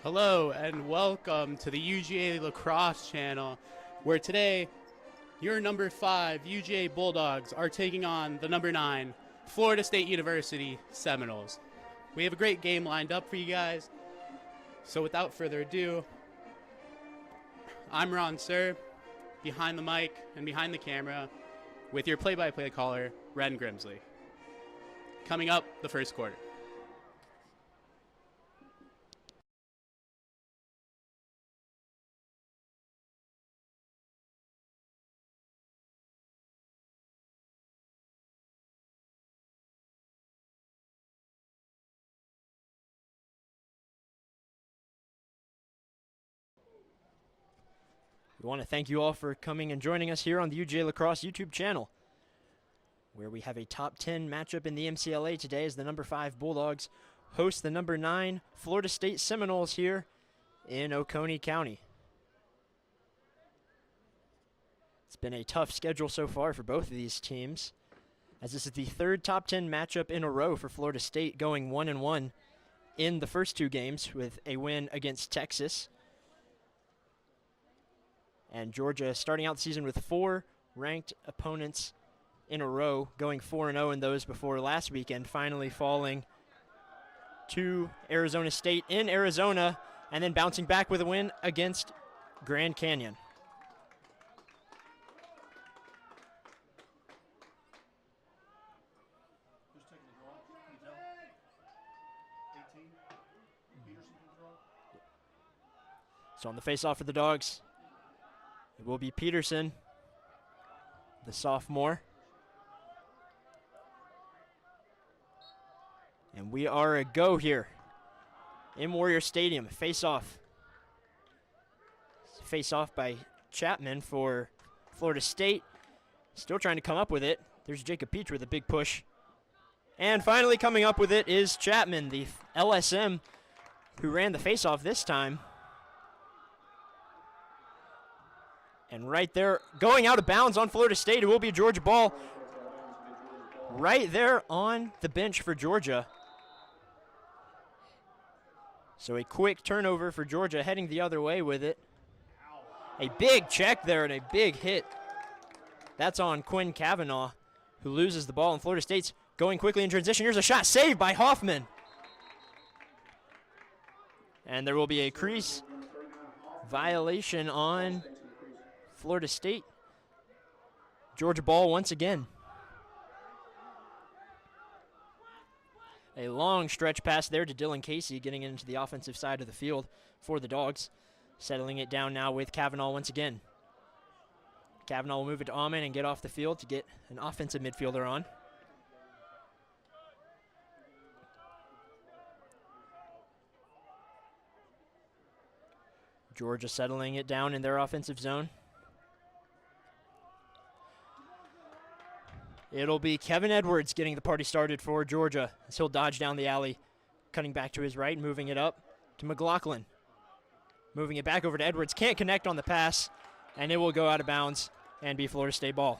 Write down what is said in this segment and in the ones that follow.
Hello and welcome to the UGA Lacrosse channel, where today your number 5 UGA Bulldogs are taking on the number 9 Florida State University Seminoles. We have a great game lined up for you guys, so without further ado, I'm Ron Tsur, behind the mic and behind the camera, with your play-by-play caller, Ren Grimsley. Coming up, the first quarter. We want to thank you all for coming and joining us here on the UGA Lacrosse YouTube channel, where we have a top 10 matchup in the MCLA today as the number 5 Bulldogs host the number 9 Florida State Seminoles here in Oconee County. It's been a tough schedule so far for both of these teams, as this is the third top 10 matchup in a row for Florida State, going 1-1 in the first two games with a win against Texas. And Georgia starting out the season with 4 ranked opponents in a row, going 4-0 in those before last weekend, finally falling to Arizona State in Arizona, and then bouncing back with a win against Grand Canyon. So on the face-off for the Dogs, it will be Peterson, the sophomore. And we are a go here in Warrior Stadium. Face-off. Face-off by Chapman for Florida State. Still trying to come up with it. There's Jacob Peach with a big push. And finally coming up with it is Chapman, the LSM, who ran the face-off this time. And right there, going out of bounds on Florida State, it will be a Georgia ball. Right there on the bench for Georgia. So a quick turnover for Georgia, heading the other way with it. A big check there and a big hit. That's on Quinn Cavanaugh, who loses the ball, and Florida State's going quickly in transition. Here's a shot saved by Hoffman. And there will be a crease violation on Florida State. Georgia ball once again. A long stretch pass there to Dylan Casey, getting into the offensive side of the field for the Dogs. Settling it down now with Cavanaugh once again. Cavanaugh will move it to Amon and get off the field to get an offensive midfielder on. Georgia settling it down in their offensive zone. It'll be Kevin Edwards getting the party started for Georgia as he'll dodge down the alley, cutting back to his right, moving it up to McLaughlin. Moving it back over to Edwards, can't connect on the pass, and it will go out of bounds and be Florida State ball.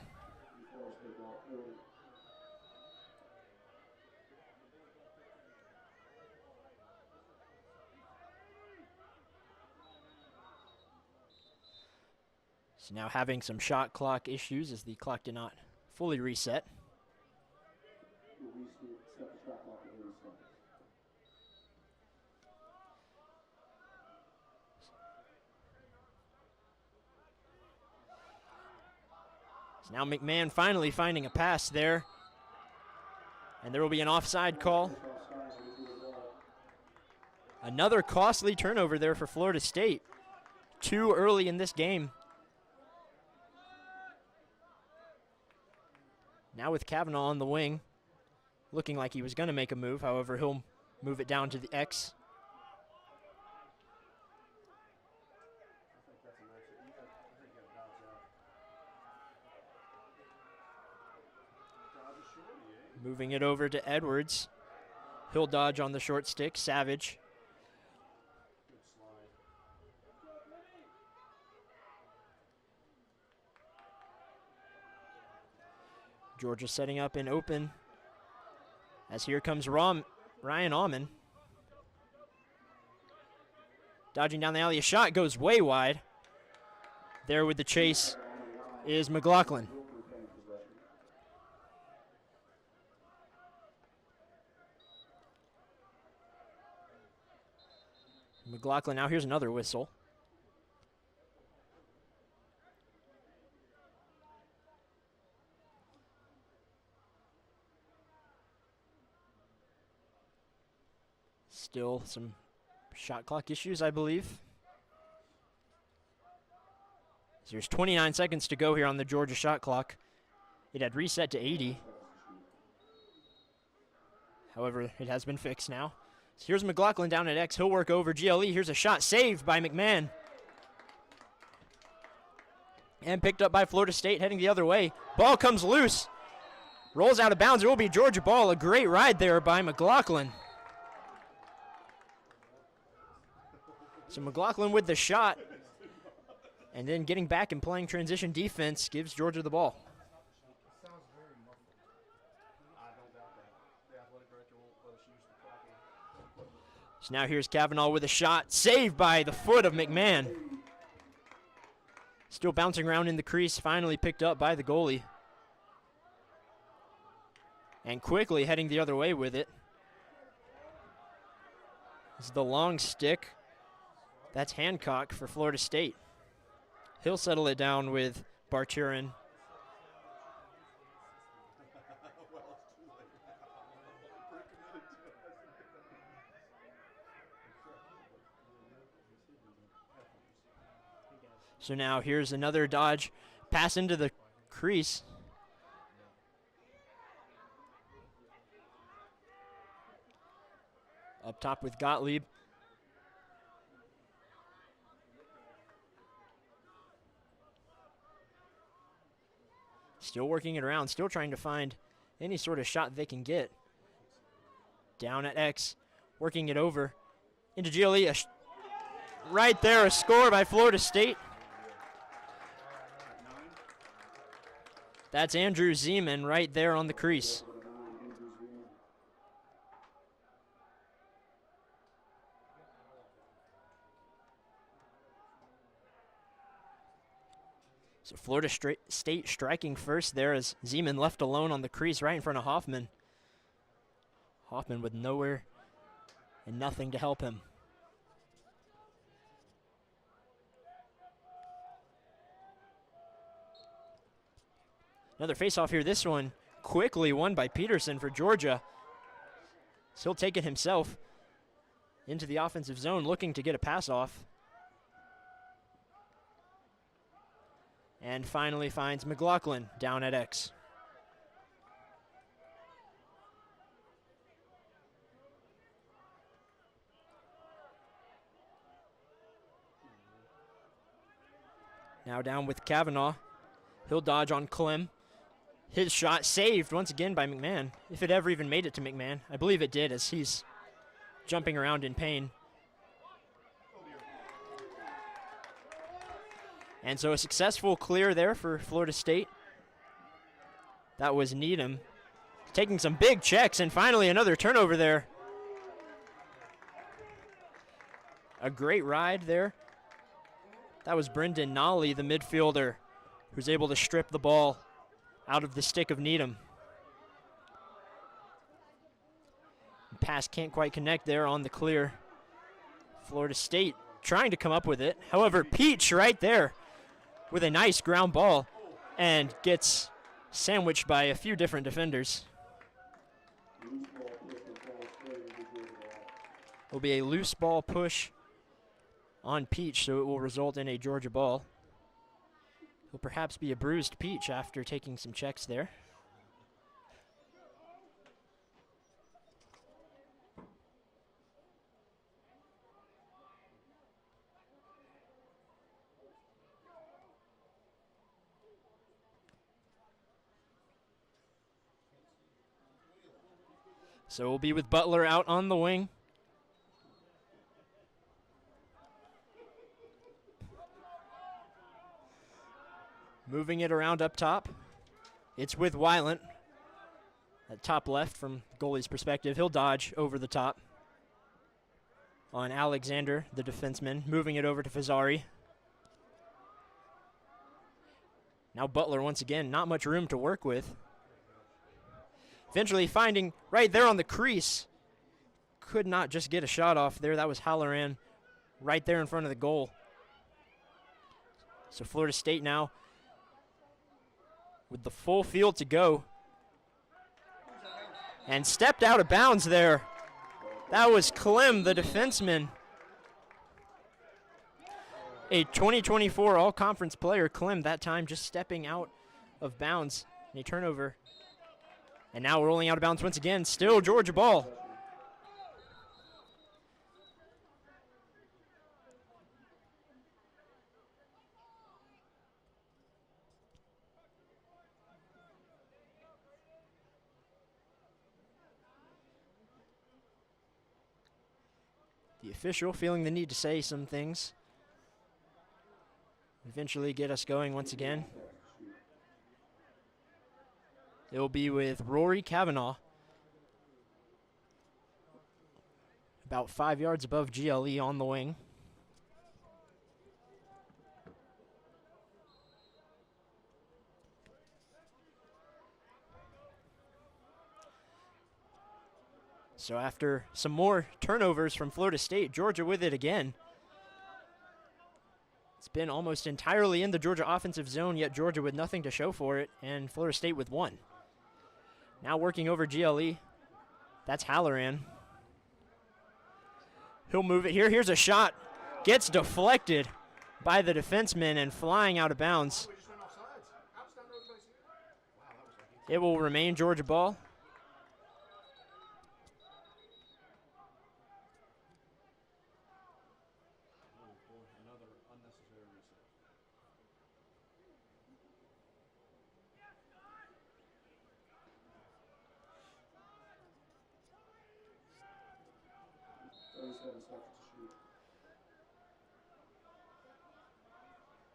So now having some shot clock issues as the clock did not fully reset. So now McMahon finally finding a pass there. And there will be an offside call. Another costly turnover there for Florida State. Too early in this game. Now with Cavanaugh on the wing, looking like he was going to make a move. However, he'll move it down to the X. Moving it over to Edwards. He'll dodge on the short stick. Savage. Georgia setting up in open as here comes Ryan Amon. Dodging down the alley, a shot goes way wide. There with the chase is McLaughlin. McLaughlin, now here's another whistle. Still some shot clock issues, I believe. So there's 29 seconds to go here on the Georgia shot clock. It had reset to 80. However, it has been fixed now. So here's McLaughlin down at X. He'll work over GLE. Here's a shot saved by McMahon. And picked up by Florida State, heading the other way. Ball comes loose. Rolls out of bounds. It will be Georgia ball. A great ride there by McLaughlin. So McLaughlin with the shot. And then getting back and playing transition defense gives Georgia the ball. So now here's Kavanaugh with a shot, saved by the foot of McMahon. Still bouncing around in the crease, finally picked up by the goalie. And quickly heading the other way with it. This is the long stick. That's Hancock for Florida State. He'll settle it down with Barturin. So now here's another dodge, pass into the crease. Up top with Gottlieb. Still working it around, still trying to find any sort of shot they can get. Down at X, working it over into GLE. Right there, a score by Florida State. That's Andrew Zeman right there on the crease. So Florida State striking first there as Zeman left alone on the crease right in front of Hoffman. Hoffman with nowhere and nothing to help him. Another face-off here. This one quickly won by Peterson for Georgia. So he'll take it himself into the offensive zone, looking to get a pass off. And finally finds McLaughlin down at X. Now down with Kavanaugh. He'll dodge on Clem. His shot saved once again by McMahon, if it ever even made it to McMahon. I believe it did, as he's jumping around in pain. And so a successful clear there for Florida State. That was Needham taking some big checks, and finally another turnover there. A great ride there. That was Brendan Nolly, the midfielder, who's able to strip the ball out of the stick of Needham. Pass can't quite connect there on the clear. Florida State trying to come up with it. However, Peach right there with a nice ground ball and gets sandwiched by a few different defenders. Will be a loose ball push on Peach, so it will result in a Georgia ball. Will perhaps be a bruised Peach after taking some checks there. So we'll be with Butler out on the wing. Moving it around up top. It's with Weiland. At top left from goalie's perspective. He'll dodge over the top. on Alexander, the defenseman, moving it over to Fazzari. Now Butler once again, not much room to work with. Eventually finding right there on the crease. Could not just get a shot off there. That was Halloran right there in front of the goal. So Florida State now with the full field to go. And stepped out of bounds there. That was Clem, the defenseman. A 2024 All-Conference player, Clem, that time just stepping out of bounds. And a turnover. And now rolling out of bounds once again. Still Georgia ball. The official feeling the need to say some things. Eventually get us going once again. It will be with Rory Kavanaugh. About 5 yards above GLE on the wing. So after some more turnovers from Florida State, Georgia with it again. It's been almost entirely in the Georgia offensive zone, yet Georgia with nothing to show for it, and Florida State with one. Now working over GLE. That's Halloran. He'll move it here. Here's a shot. Gets deflected by the defenseman and flying out of bounds. It will remain Georgia ball.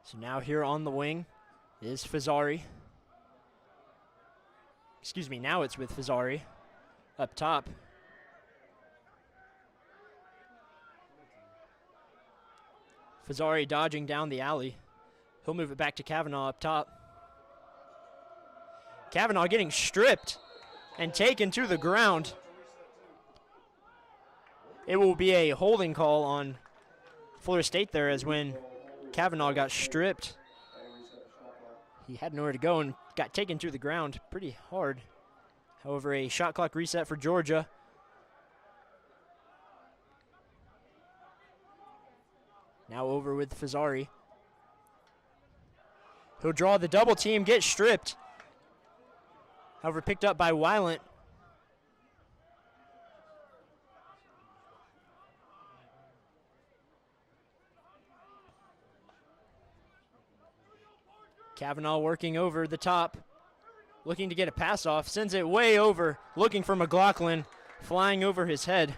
So now here on the wing is Fazzari. Excuse me, now it's with Fazzari up top. Fazzari dodging down the alley. He'll move it back to Kavanaugh up top. Kavanaugh getting stripped and taken to the ground. It will be a holding call on Florida State there, as when Kavanaugh got stripped, he had nowhere to go and got taken to the ground pretty hard. However, a shot clock reset for Georgia. Now over with Fazzari. He'll draw the double team, get stripped. However, picked up by Weilant. Kavanaugh working over the top, looking to get a pass off, sends it way over, looking for McLaughlin, flying over his head.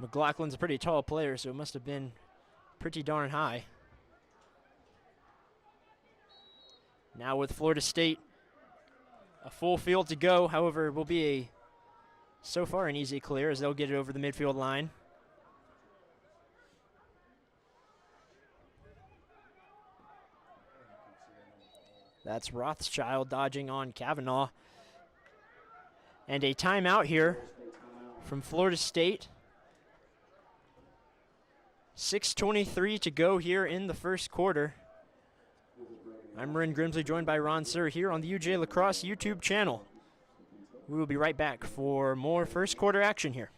McLaughlin's a pretty tall player, so it must have been pretty darn high. Now with Florida State, a full field to go. However, it will be so far an easy clear as they'll get it over the midfield line. That's Rothschild dodging on Kavanaugh. And a timeout here from Florida State. 6:23 to go here in the first quarter. I'm Marin Grimsley, joined by Ron Tsur here on the UJ Lacrosse YouTube channel. We will be right back for more first quarter action here.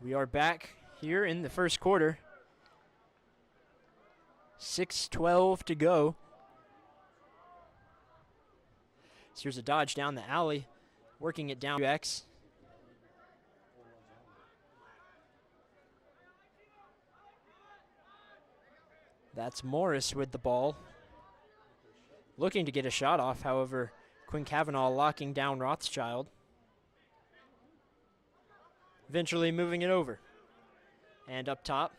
We are back here in the first quarter. 6:12 to go. So here's a dodge down the alley, working it down to X. That's Morris with the ball. Looking to get a shot off, however, Quinn Cavanaugh locking down Rothschild. Eventually moving it over. And up top.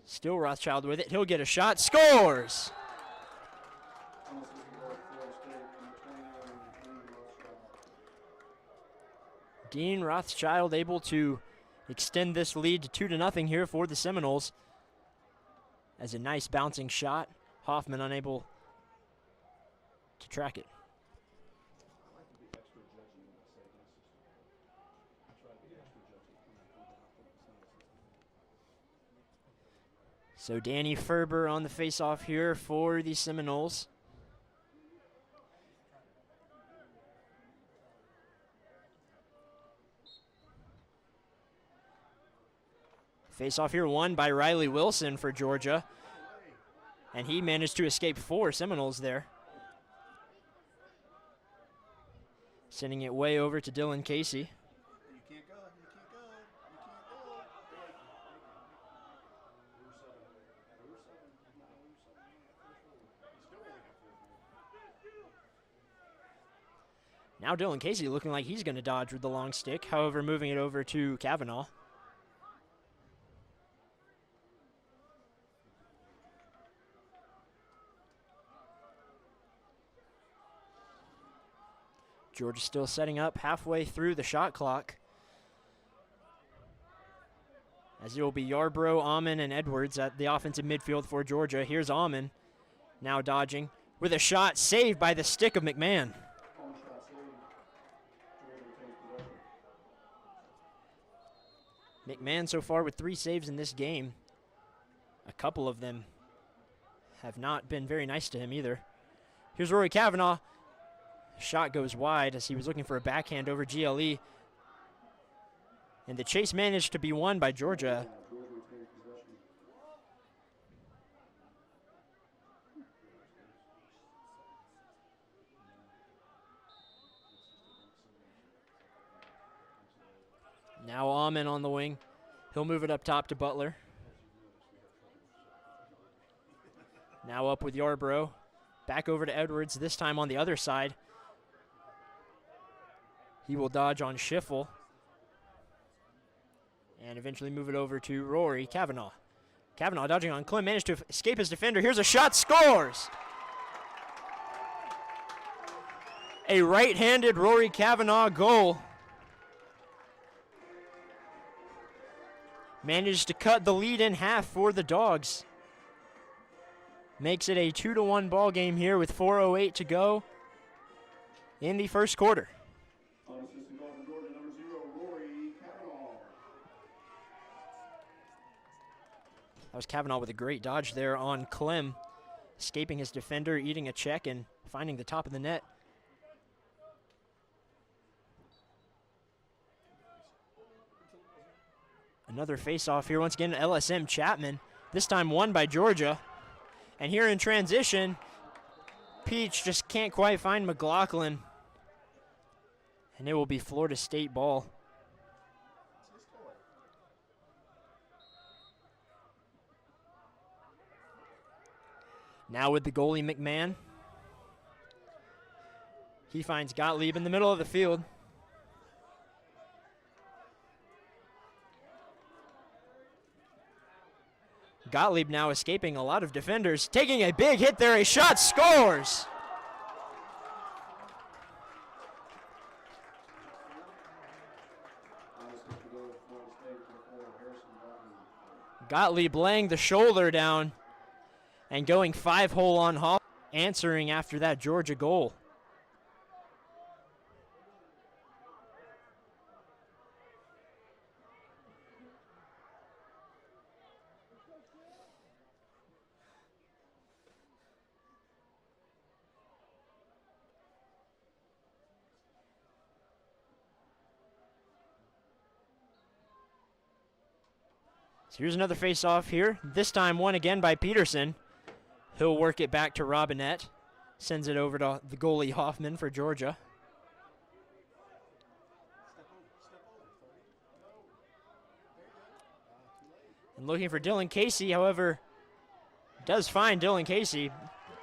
Still Rothschild with it. He'll get a shot. Scores! Dean Rothschild able to extend this lead to 2-0 here for the Seminoles. As a nice bouncing shot. Hoffman unable to track it. So Danny Ferber on the face-off here for the Seminoles. Face-off here won by Riley Wilson for Georgia. And he managed to escape 4 Seminoles there. Sending it way over to Dylan Casey. Now Dylan Casey looking like he's going to dodge with the long stick, however moving it over to Cavanaugh. Georgia still setting up halfway through the shot clock. As it will be Yarbrough, Amon, and Edwards at the offensive midfield for Georgia. Here's Amon, now dodging, with a shot saved by the stick of McMahon. McMahon so far with 3 saves in this game. A couple of them have not been very nice to him either. Here's Rory Cavanaugh. Shot goes wide as he was looking for a backhand over GLE. And the chase managed to be won by Georgia. Now Amon on the wing. He'll move it up top to Butler. Now up with Yarbrough. Back over to Edwards, this time on the other side. He will dodge on Schiffel. And eventually move it over to Rory Cavanaugh. Cavanaugh dodging on Clem, managed to escape his defender. Here's a shot, scores! A right-handed Rory Cavanaugh goal. Managed to cut the lead in half for the Dogs. Makes it a 2-1 ball game here with 4:08 to go in the first quarter. That was Cavanaugh with a great dodge there on Clem, escaping his defender, eating a check, and finding the top of the net. Another face-off here. Once again, LSM Chapman, this time won by Georgia. And here in transition, Peach just can't quite find McLaughlin. And it will be Florida State ball. Now with the goalie, McMahon. He finds Gottlieb in the middle of the field. Gottlieb now escaping a lot of defenders. Taking a big hit there, a shot, scores! Gottlieb laying the shoulder down and going 5-hole on Hall, answering after that Georgia goal. So here's another face-off here. This time won again by Peterson. He'll work it back to Robinette. Sends it over to the goalie Hoffman for Georgia. And looking for Dylan Casey, however, does find Dylan Casey.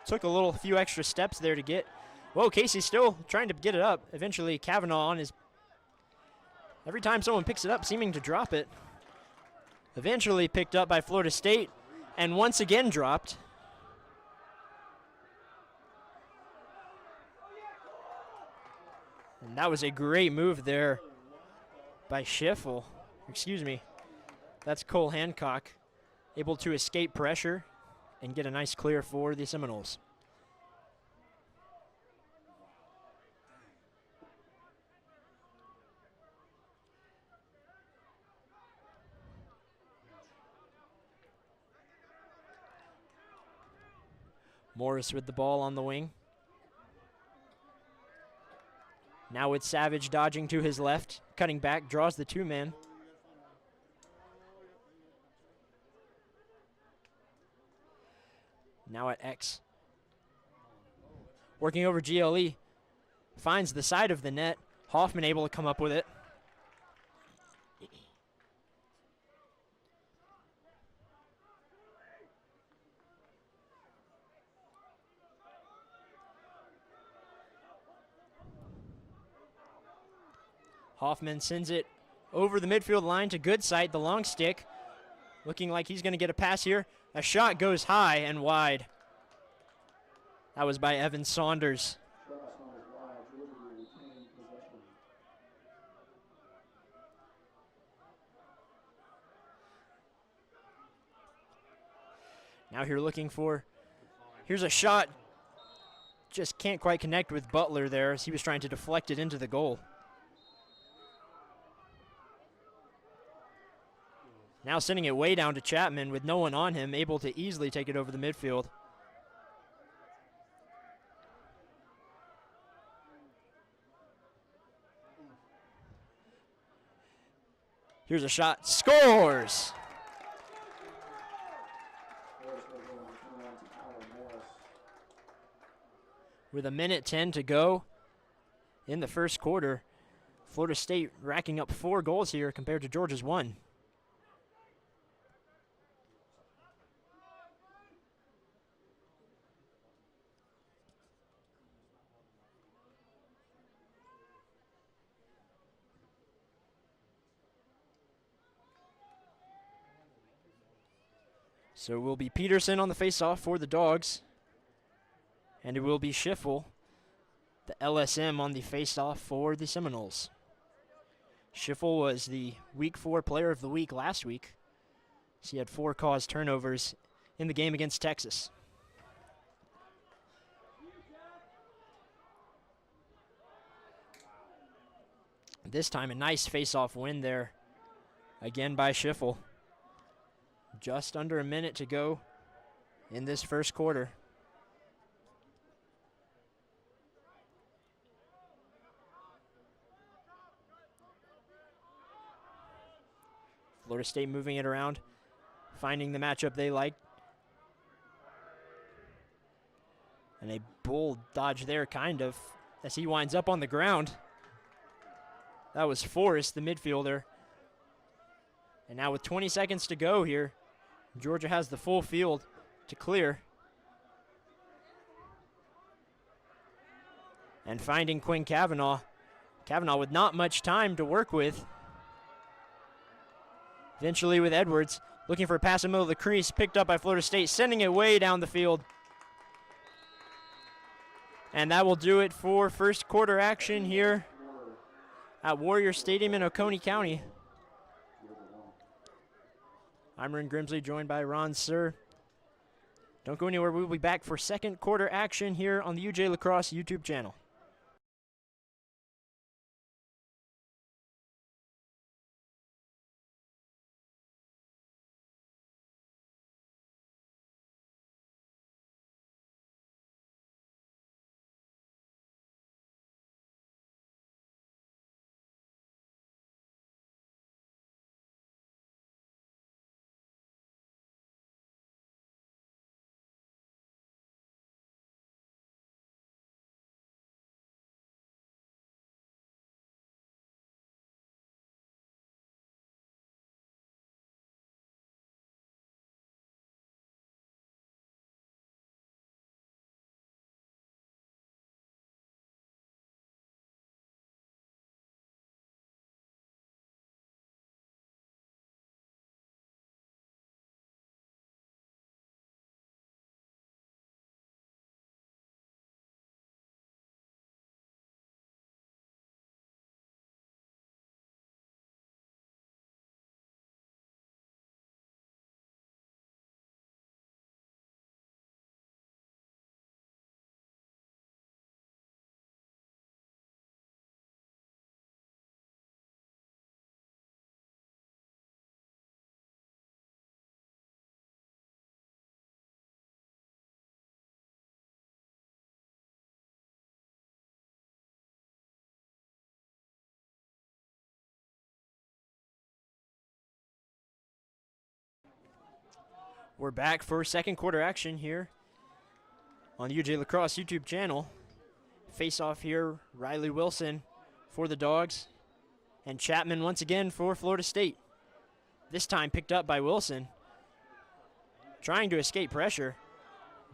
Took a few extra steps there to get. Whoa, Casey still trying to get it up. Eventually, Kavanaugh on his. Every time someone picks it up, seeming to drop it. Eventually picked up by Florida State, and once again dropped. And that was a great move there by Schiffel. Excuse me. That's Cole Hancock, able to escape pressure and get a nice clear for the Seminoles. Morris with the ball on the wing. Now with Savage dodging to his left, cutting back, draws the two-man. Now at X. Working over GLE. Finds the side of the net. Hoffman able to come up with it. Hoffman sends it over the midfield line to Goodsight, the long stick. Looking like he's going to get a pass here. A shot goes high and wide. That was by Evan Saunders. Now here looking for, here's a shot. Just can't quite connect with Butler there as he was trying to deflect it into the goal. Now sending it way down to Chapman with no one on him, able to easily take it over the midfield. Here's a shot, scores! With 1:10 to go in the first quarter, Florida State racking up 4 goals here compared to Georgia's 1. So it will be Peterson on the faceoff for the Dogs. And it will be Schiffel, the LSM, on the faceoff for the Seminoles. Schiffel was the Week 4 Player of the Week last week. He had 4 caused turnovers in the game against Texas. This time a nice faceoff win there, again by Schiffel. Just under 1 minute to go in this first quarter. Florida State moving it around, finding the matchup they like. And a bull dodge there, kind of, as he winds up on the ground. That was Forrest, the midfielder. And now with 20 seconds to go here, Georgia has the full field to clear. And finding Quinn Kavanaugh. Kavanaugh with not much time to work with. Eventually with Edwards, looking for a pass in the middle of the crease, picked up by Florida State, sending it way down the field. And that will do it for first quarter action here at Warrior Stadium in Oconee County. I'm Ren Grimsley, joined by Ron Tsur. Don't go anywhere. We'll be back for second quarter action here on the UJ Lacrosse YouTube channel. We're back for second quarter action here on the UJ Lacrosse YouTube channel. Face off here, Riley Wilson for the Dogs, and Chapman once again for Florida State. This time picked up by Wilson, trying to escape pressure.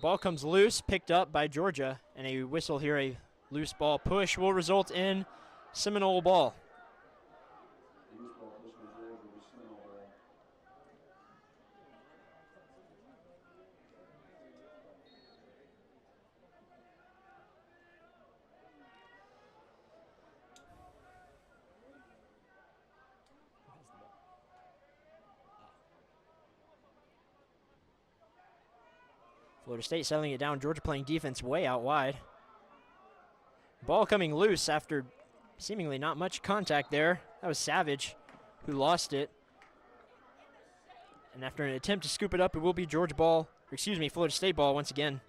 Ball comes loose, picked up by Georgia, and a whistle here, a loose ball push will result in Seminole ball. Florida State settling it down. Georgia playing defense way out wide. Ball coming loose after seemingly not much contact there. That was Savage who lost it. And after an attempt to scoop it up, it will be Florida State ball once again.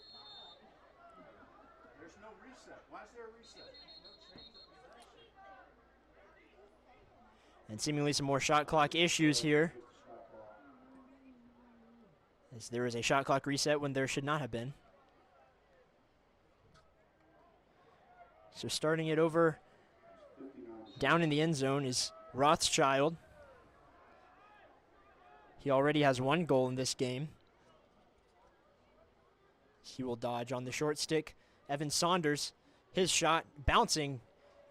There's no reset. Why is there a reset? And seemingly some more shot clock issues here, as there is a shot clock reset when there should not have been. So starting it over down in the end zone is Rothschild. He already has 1 goal in this game. He will dodge on the short stick. Evan Saunders, his shot bouncing,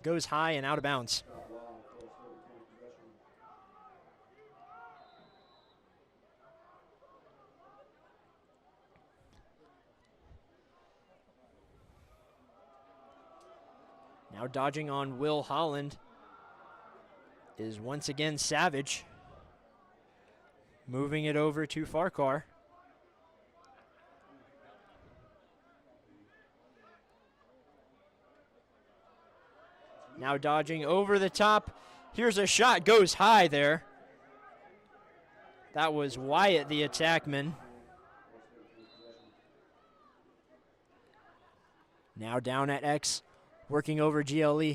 goes high and out of bounds. Now dodging on Will Holland is once again Savage. Moving it over to Farquhar. Now dodging over the top. Here's a shot, goes high there. That was Wyatt, the attackman. Now down at X, working over GLE.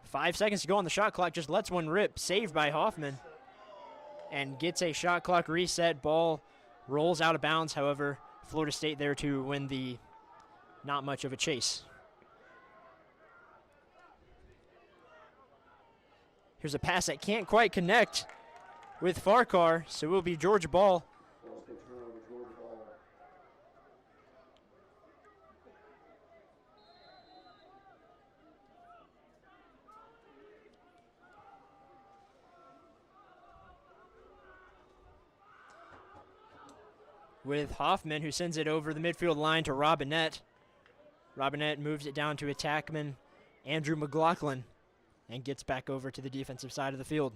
5 seconds to go on the shot clock, just lets one rip, saved by Hoffman, and gets a shot clock reset. Ball rolls out of bounds, however, Florida State there to win the not much of a chase. Here's a pass that can't quite connect with Farquhar, so it will be Georgia ball. With Hoffman, who sends it over the midfield line to Robinette. Robinette moves it down to attackman Andrew McLaughlin and gets back over to the defensive side of the field.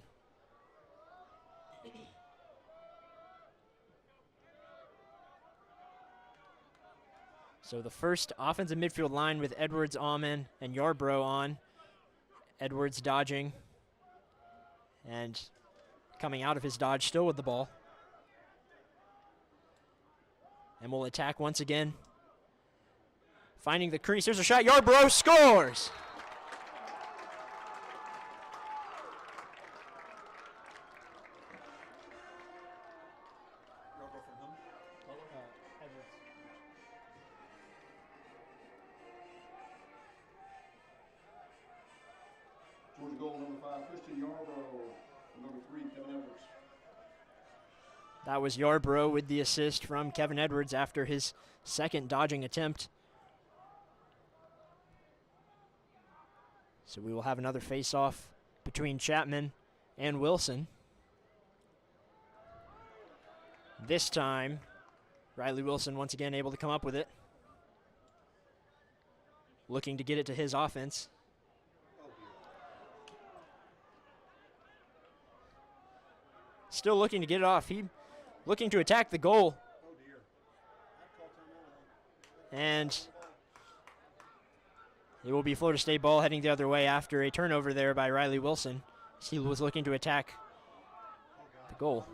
So the first offensive midfield line with Edwards, Alman, and Yarbrough on. Edwards dodging and coming out of his dodge, still with the ball. And will attack once again. Finding the crease. There's a shot. Yarbrough scores! Georgia goal number 5, Christian Yarbrough. Number 3, Kevin Edwards. That was Yarbrough with the assist from Kevin Edwards after his second dodging attempt. So we will have another face-off between Chapman and Wilson. This time, Riley Wilson once again able to come up with it. Looking to get it to his offense. Still looking to get it off. He looking to attack the goal. And it will be Florida State ball heading the other way after a turnover there by Riley Wilson. He was looking to attack the goal.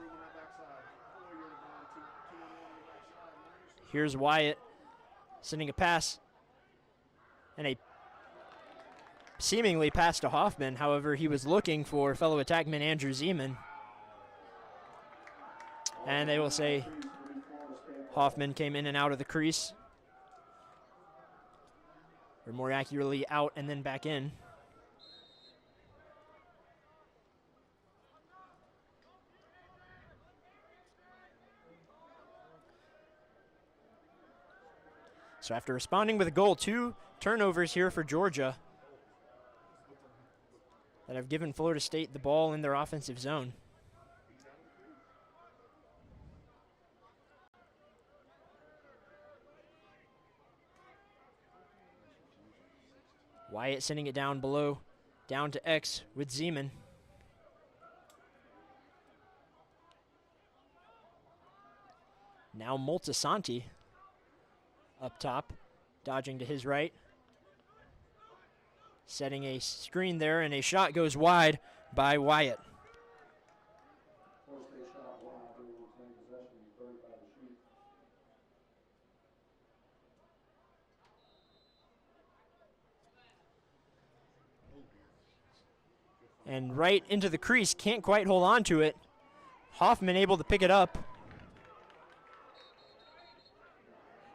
Here's Wyatt sending a pass. And a seemingly pass to Hoffman. However, he was looking for fellow attackman Andrew Zeman. And they will say Hoffman came in and out of the crease. Or more accurately, out and then back in. So after responding with a goal, 2 turnovers here for Georgia that have given Florida State the ball in their offensive zone. Wyatt sending it down below, down to X with Zeman. Now Moltisanti up top, dodging to his right. Setting a screen there, and a shot goes wide by Wyatt. And right into the crease, can't quite hold on to it. Hoffman able to pick it up.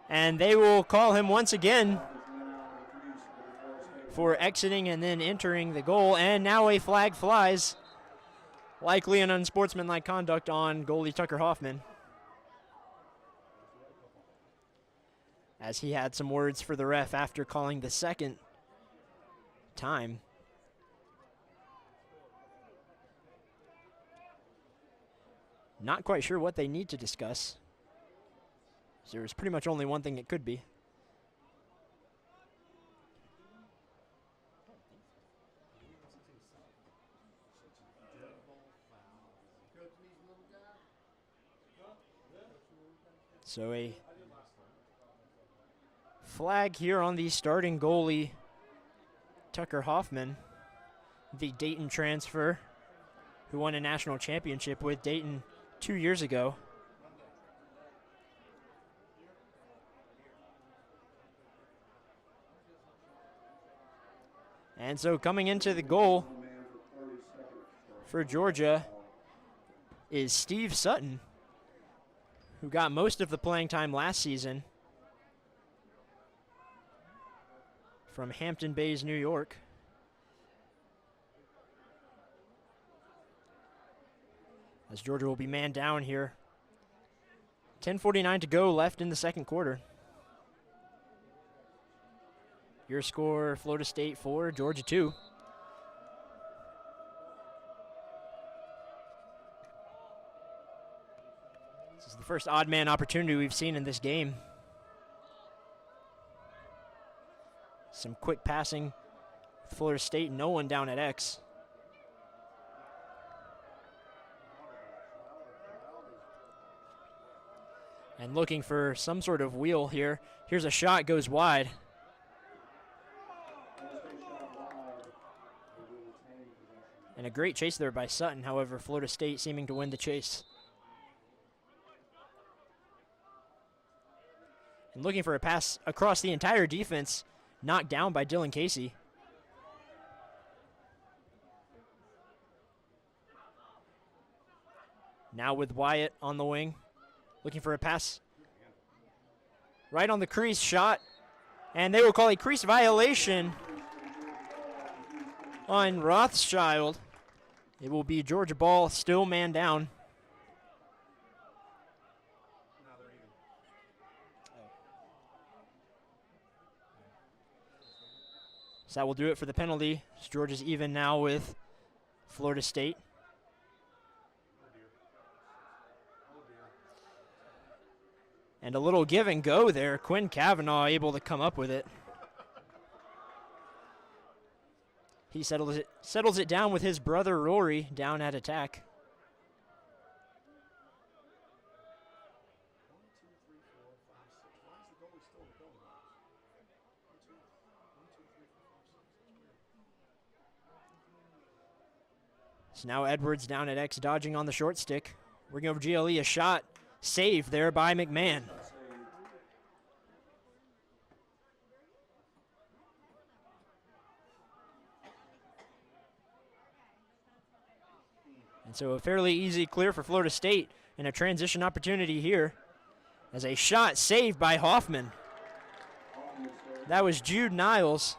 And they will call him once again for exiting and then entering the goal. And now a flag flies. Likely an unsportsmanlike conduct on goalie Tucker Hoffman, as he had some words for the ref after calling the second time. Not quite sure what they need to discuss. There's pretty much only one thing it could be. So a flag here on the starting goalie, Tucker Hoffman, the Dayton transfer, who won a national championship with Dayton 2 years ago. And so coming into the goal for Georgia is Steve Sutton, who got most of the playing time last season from Hampton Bays, New York. As Georgia will be man down here. 10:49 to go left in the second quarter. Your score, Florida State 4, Georgia 2. This is the first odd man opportunity we've seen in this game. Some quick passing. Florida State, no one down at X. And looking for some sort of wheel here. Here's a shot, goes wide. And a great chase there by Sutton. However, Florida State seeming to win the chase. And looking for a pass across the entire defense, knocked down by Dylan Casey. Now with Wyatt on the wing. Looking for a pass. Right on the crease, shot. And they will call a crease violation on Rothschild. It will be Georgia ball, still man down. So that will do it for the penalty. Georgia's even now with Florida State. And a little give and go there. Quinn Cavanaugh able to come up with it. He settles it down with his brother Rory down at attack. So now Edwards down at X, dodging on the short stick. Working over GLE, a shot saved there by McMahon. And so a fairly easy clear for Florida State and a transition opportunity here as a shot saved by Hoffman. That was Jude Niles.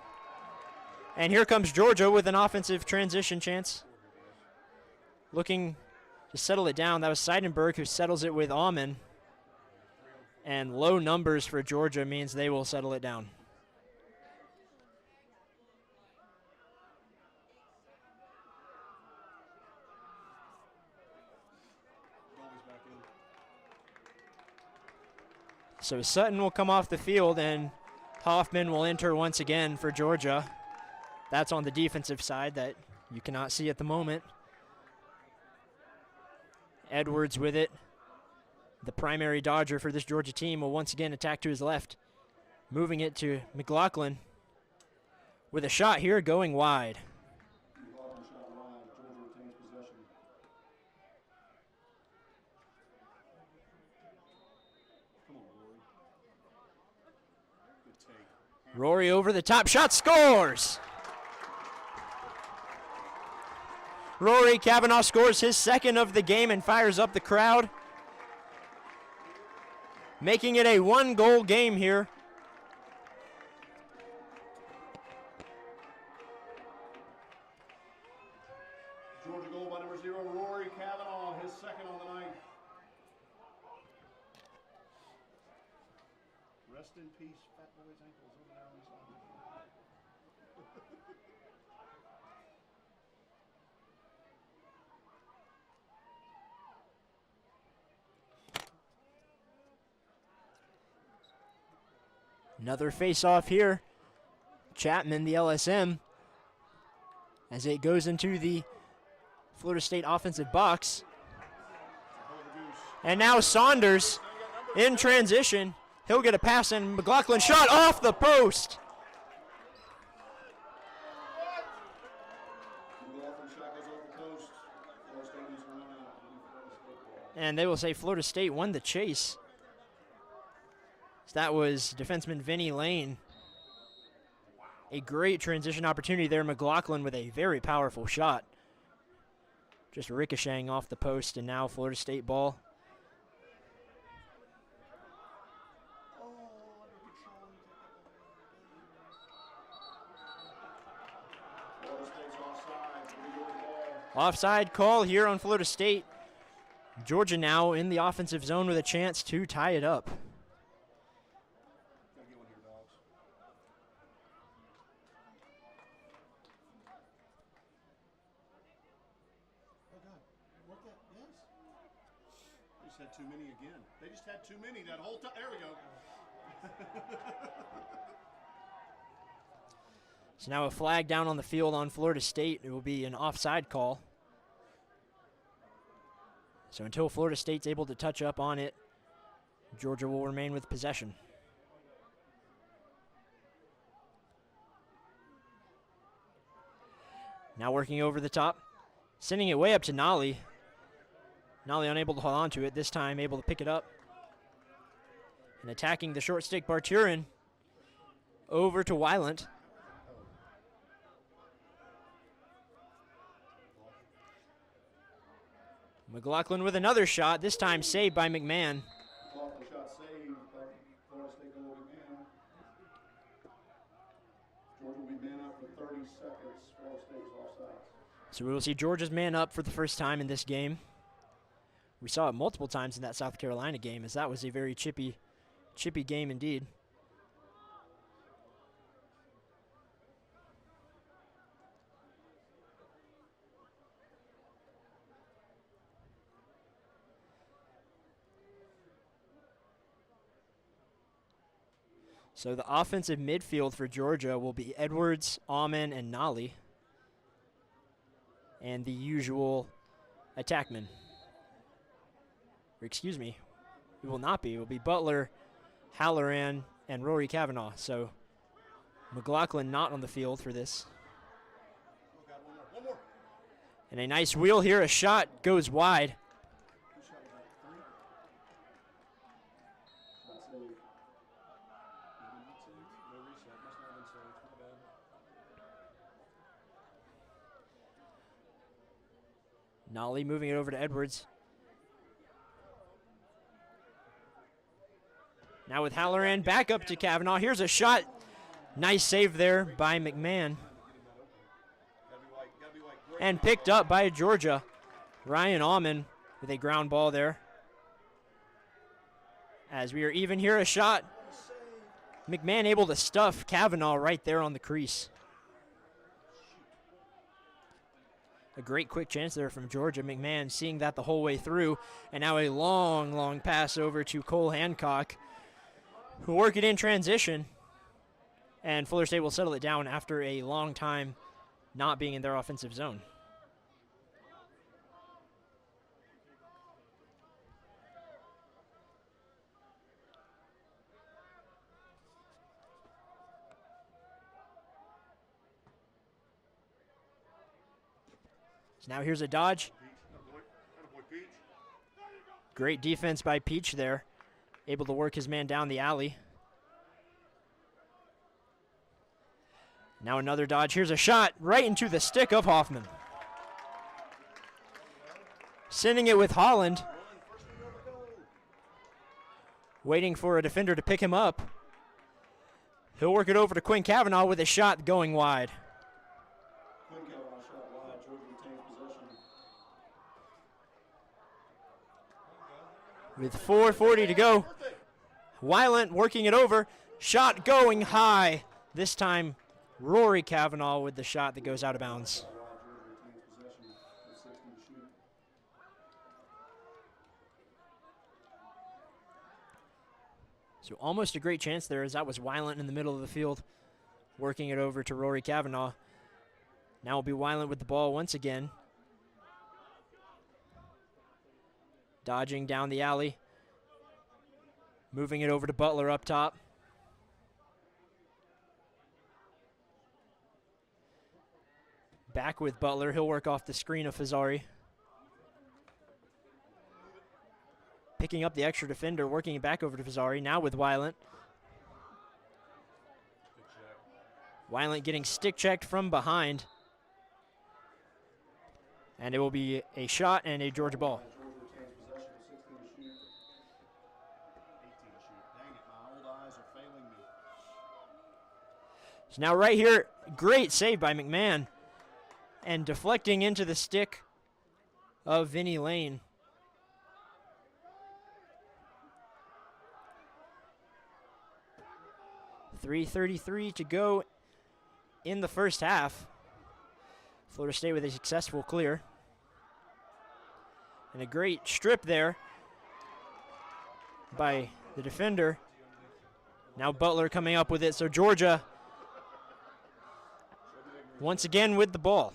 And here comes Georgia with an offensive transition chance. Looking to settle it down. That was Seidenberg who settles it with Aumann. And low numbers for Georgia means they will settle it down. So Sutton will come off the field and Hoffman will enter once again for Georgia. That's on the defensive side that you cannot see at the moment. Edwards with it. The primary dodger for this Georgia team will once again attack to his left. Moving it to McLaughlin with a shot here going wide. Rory over the top, shot scores! Rory Kavanaugh scores his second of the game and fires up the crowd, making it a one-goal game here. Georgia goal by number 0, Rory Kavanaugh, his second on the night. Rest in peace, Fat Boy's ankles over there on the side. Another face-off here. Chapman, the LSM, as it goes into the Florida State offensive box. And now Saunders in transition. He'll get a pass and McLaughlin shot off the post. And they will say Florida State won the chase. So that was defenseman Vinny Lane. A great transition opportunity there. McLaughlin with a very powerful shot. Just ricocheting off the post, and now Florida State ball. Offside call here on Florida State. Georgia now in the offensive zone with a chance to tie it up. Too many again. They just had too many that whole time. There we go. So now a flag down on the field on Florida State. It will be an offside call. So until Florida State's able to touch up on it, Georgia will remain with possession. Now working over the top, sending it way up to Nolly. Nolly unable to hold on to it, this time able to pick it up. And attacking the short stick, Barturin over to Weiland. McLaughlin with another shot, this time saved by McMahon. Shot saved by Florida State goal McMahon. Georgia will be man up for 30 seconds. Florida State's offside. So we will see Georgia's man up for the first time in this game. We saw it multiple times in that South Carolina game, as that was a very chippy game indeed. So the offensive midfield for Georgia will be Edwards, Aumann, and Nolly. And the usual attackmen. Or excuse me, it will not be. It will be Butler, Halloran, and Rory Kavanaugh. So McLaughlin not on the field for this. And a nice wheel here. A shot goes wide. Nolly moving it over to Edwards. Now with Halloran back up to Kavanaugh. Here's a shot. Nice save there by McMahon. And picked up by Georgia. Ryan Allman with a ground ball there. As we are even here, a shot. McMahon able to stuff Kavanaugh right there on the crease. A great quick chance there from Georgia. McMahon seeing that the whole way through. And now a long, long pass over to Cole Hancock, who work it in transition. And Florida State will settle it down after a long time not being in their offensive zone. So now here's a dodge. Great defense by Peach there. Able to work his man down the alley. Now another dodge. Here's a shot right into the stick of Hoffman. Sending it with Holland. Waiting for a defender to pick him up. He'll work it over to Quinn Kavanaugh with a shot going wide. With 4:40 to go. Weiland working it over. Shot going high. This time, Rory Kavanaugh with the shot that goes out of bounds. So almost a great chance there, as that was Weiland in the middle of the field, working it over to Rory Kavanaugh. Now will be Weiland with the ball once again. Dodging down the alley. Moving it over to Butler up top. Back with Butler. He'll work off the screen of Fazzari. Picking up the extra defender, working it back over to Fazzari. Now with Weiland. Weiland getting stick checked from behind. And it will be a shot and a Georgia ball. So now right here, great save by McMahon. And deflecting into the stick of Vinnie Lane. .333 to go in the first half. Florida State with a successful clear. And a great strip there by the defender. Now Butler coming up with it, so Georgia once again with the ball.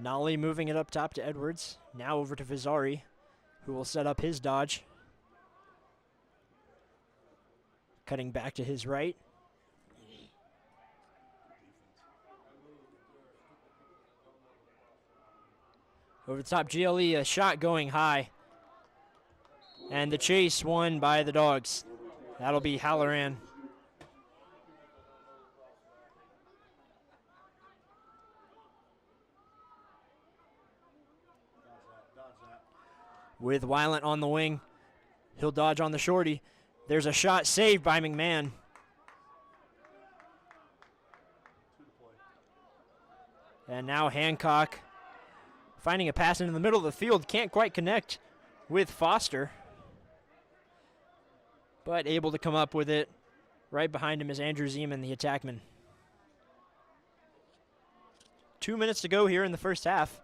Nolly moving it up top to Edwards. Now over to Fazzari, who will set up his dodge. Cutting back to his right. Over the top, GLE, a shot going high. And the chase won by the Dogs. That'll be Halloran. With Weiland on the wing. He'll dodge on the shorty. There's a shot saved by McMahon. And now Hancock finding a pass into the middle of the field. Can't quite connect with Foster. But able to come up with it. Right behind him is Andrew Zeman, the attackman. 2 minutes to go here in the first half.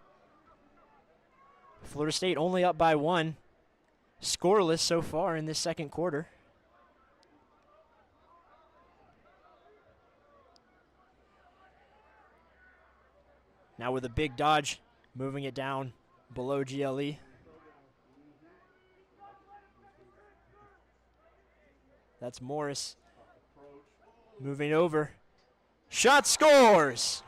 Florida State only up by 1. Scoreless so far in this second quarter. Now with a big dodge, moving it down below GLE. That's Morris. Moving over. Shot scores!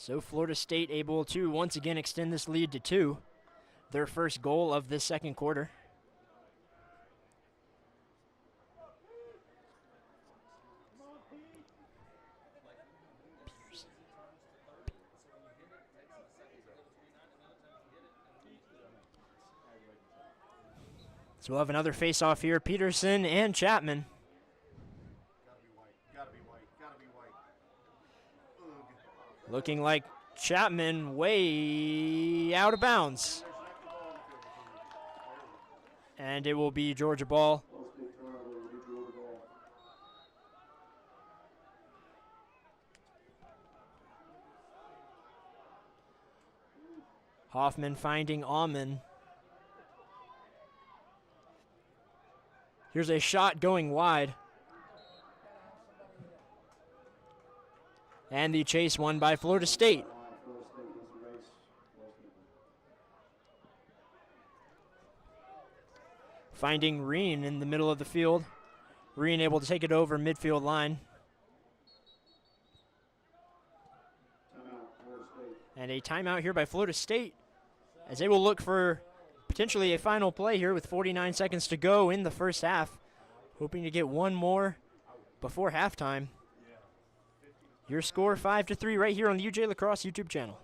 So Florida State able to once again extend this lead to 2. Their first goal of this second quarter. So we'll have another face-off here. Peterson and Chapman. Gotta be white. Ugh. Looking like Chapman way out of bounds. And it will be Georgia ball. Hoffman finding Alman. Here's a shot going wide. And the chase won by Florida State. Finding Reen in the middle of the field. Reen able to take it over midfield line. And a timeout here by Florida State as they will look for potentially a final play here with 49 seconds to go in the first half. Hoping to get one more before halftime. Your score 5-3 right here on the UJ Lacrosse YouTube channel.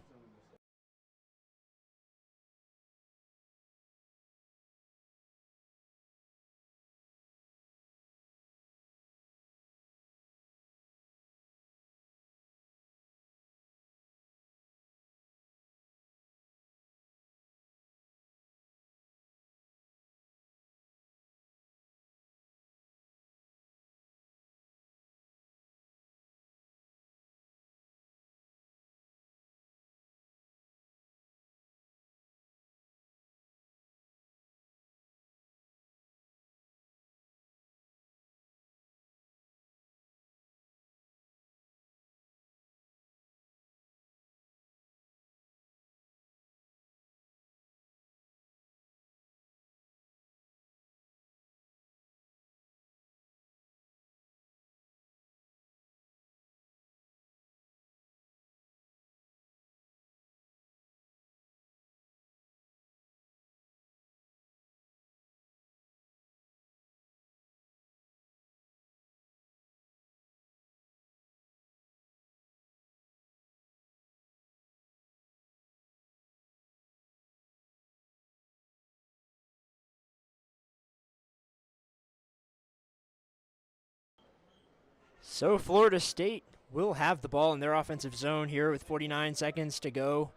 So Florida State will have the ball in their offensive zone here with 49 seconds to go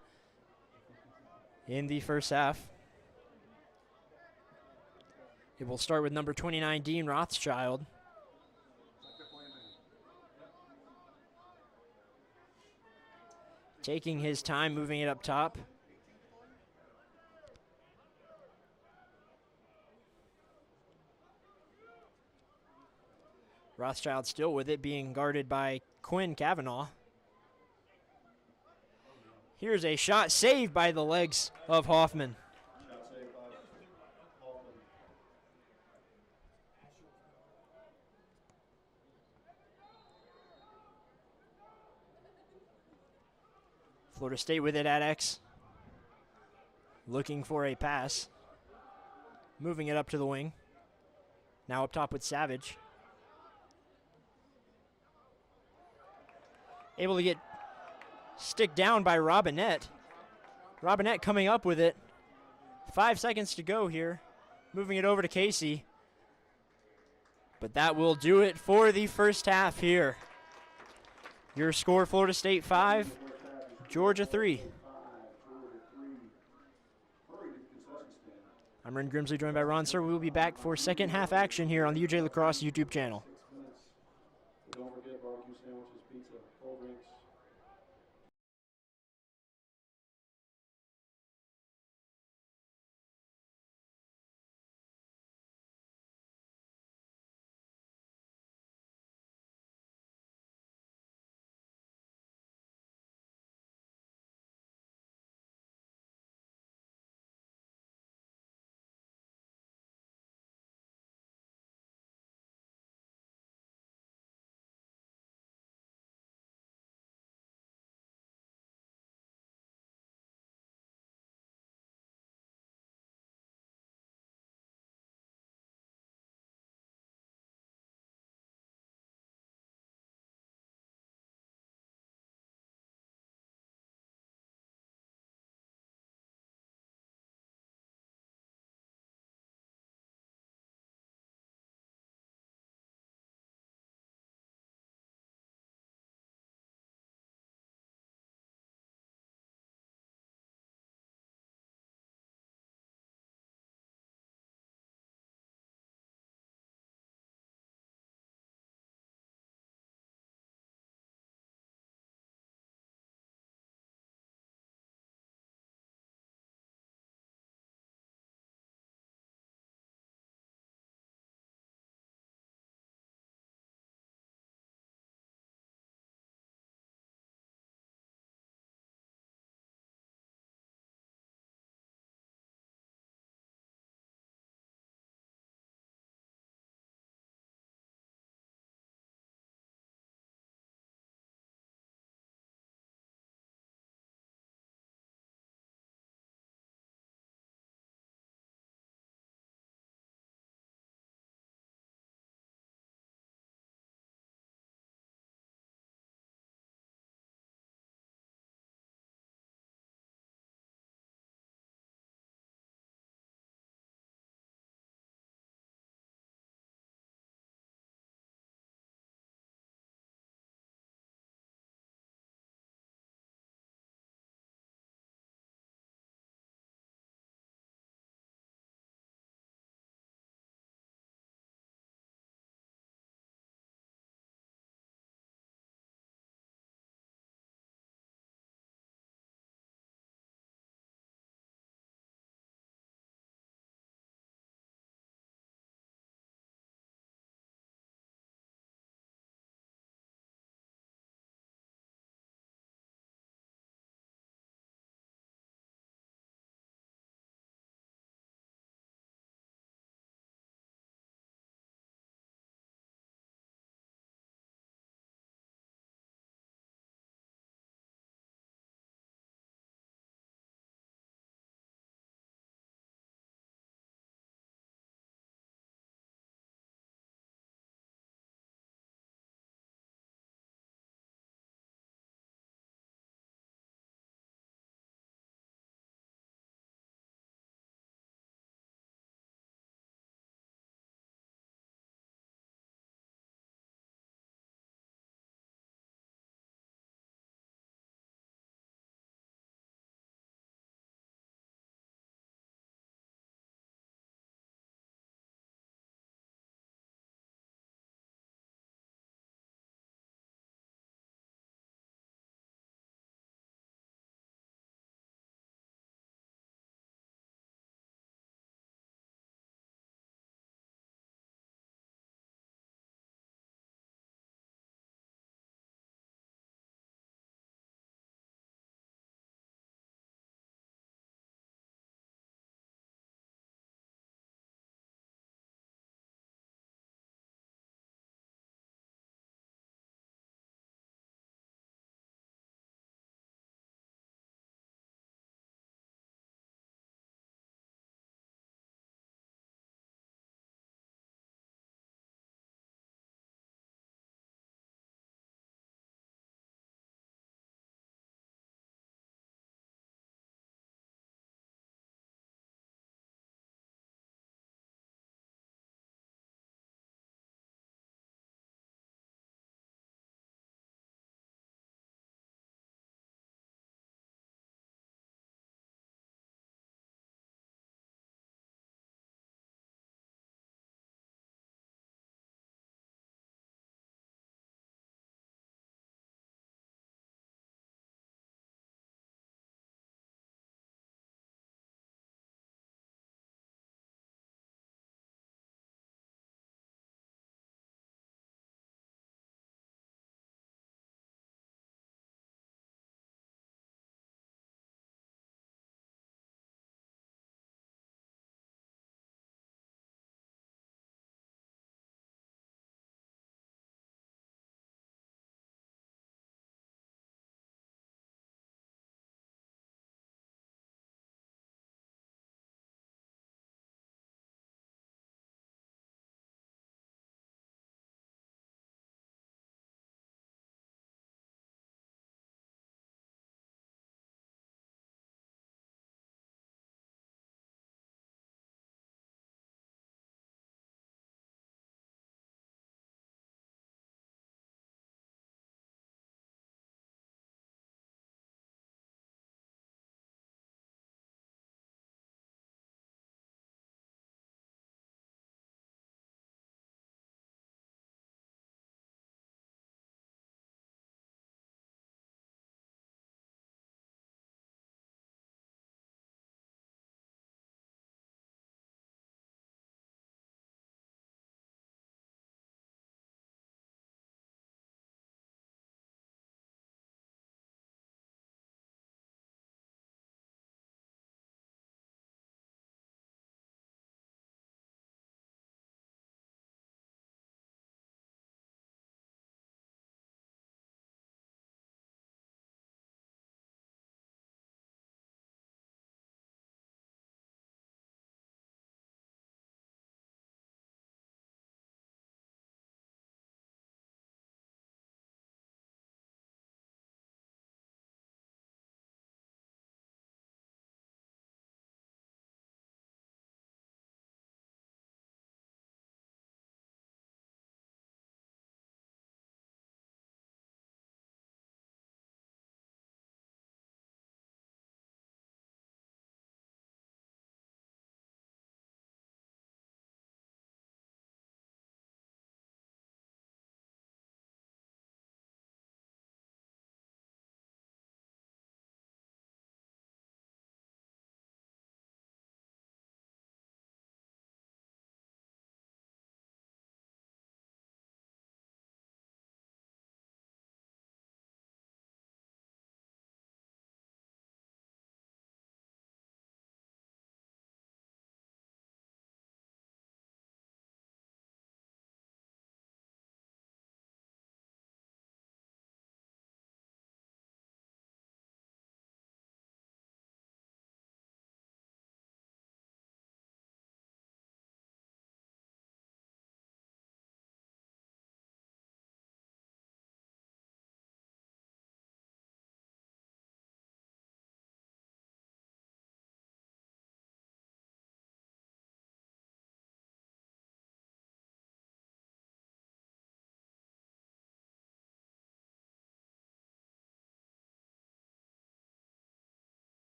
in the first half. It will start with number 29, Dean Rothschild. Taking his time, moving it up top. Rothschild still with it, being guarded by Quinn Cavanaugh. Here's a shot saved by the legs of Hoffman. Florida State with it at X. Looking for a pass. Moving it up to the wing. Now up top with Savage. Able to get stick down by Robinette. Robinette coming up with it. 5 seconds to go here. Moving it over to Casey. But that will do it for the first half here. Your score, Florida State 5, Georgia 3. I'm Ren Grimsley, joined by Ron Tsur. We will be back for second half action here on the UJ Lacrosse YouTube channel. Don't forget barbecue sandwiches, pizza, cold drinks.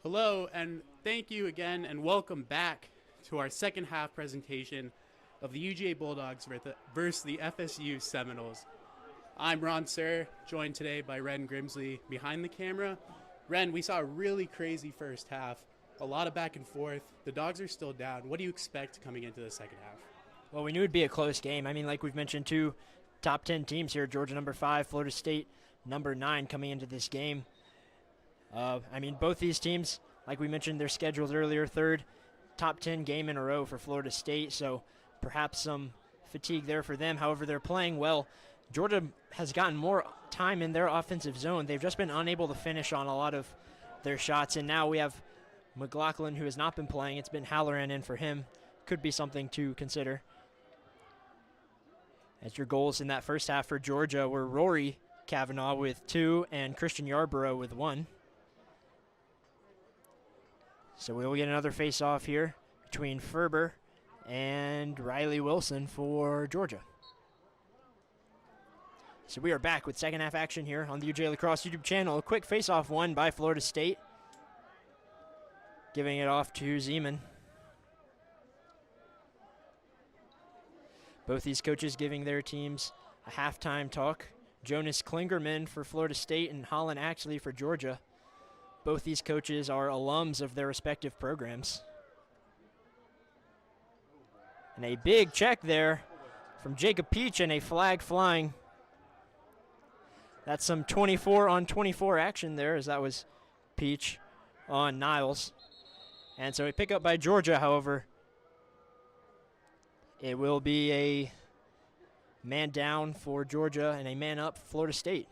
Hello, and thank you again, and welcome back to our second half presentation of the UGA Bulldogs versus the FSU Seminoles. I'm Ron Tsur, joined today by Ren Grimsley behind the camera. Ren, we saw a really crazy first half, a lot of back and forth. The Dogs are still down. What do you expect coming into the second half? Well, we knew it'd be a close game. I mean, like we've mentioned, two top 10 teams here, Georgia number 5, Florida State number 9 coming into this game. Both these teams, like we mentioned, they're scheduled earlier, third top 10 game in a row for Florida State, so perhaps some fatigue there for them. However, they're playing well. Georgia has gotten more time in their offensive zone. They've just been unable to finish on a lot of their shots, and now we have McLaughlin, who has not been playing. It's been Halloran in for him. Could be something to consider. As your goals in that first half for Georgia were Rory Kavanaugh with 2 and Christian Yarborough with 1. So we'll get another face-off here between Ferber and Riley Wilson for Georgia. So we are back with second half action here on the UGA Lacrosse YouTube channel. A quick face-off won by Florida State. Giving it off to Zeman. Both these coaches giving their teams a halftime talk. Jonas Klingerman for Florida State and Holland Axley for Georgia. Both these coaches are alums of their respective programs. And a big check there from Jacob Peach and a flag flying. That's some 24-on-24 action there, as that was Peach on Niles. And so a pickup by Georgia, however. It will be a man down for Georgia and a man up for Florida State.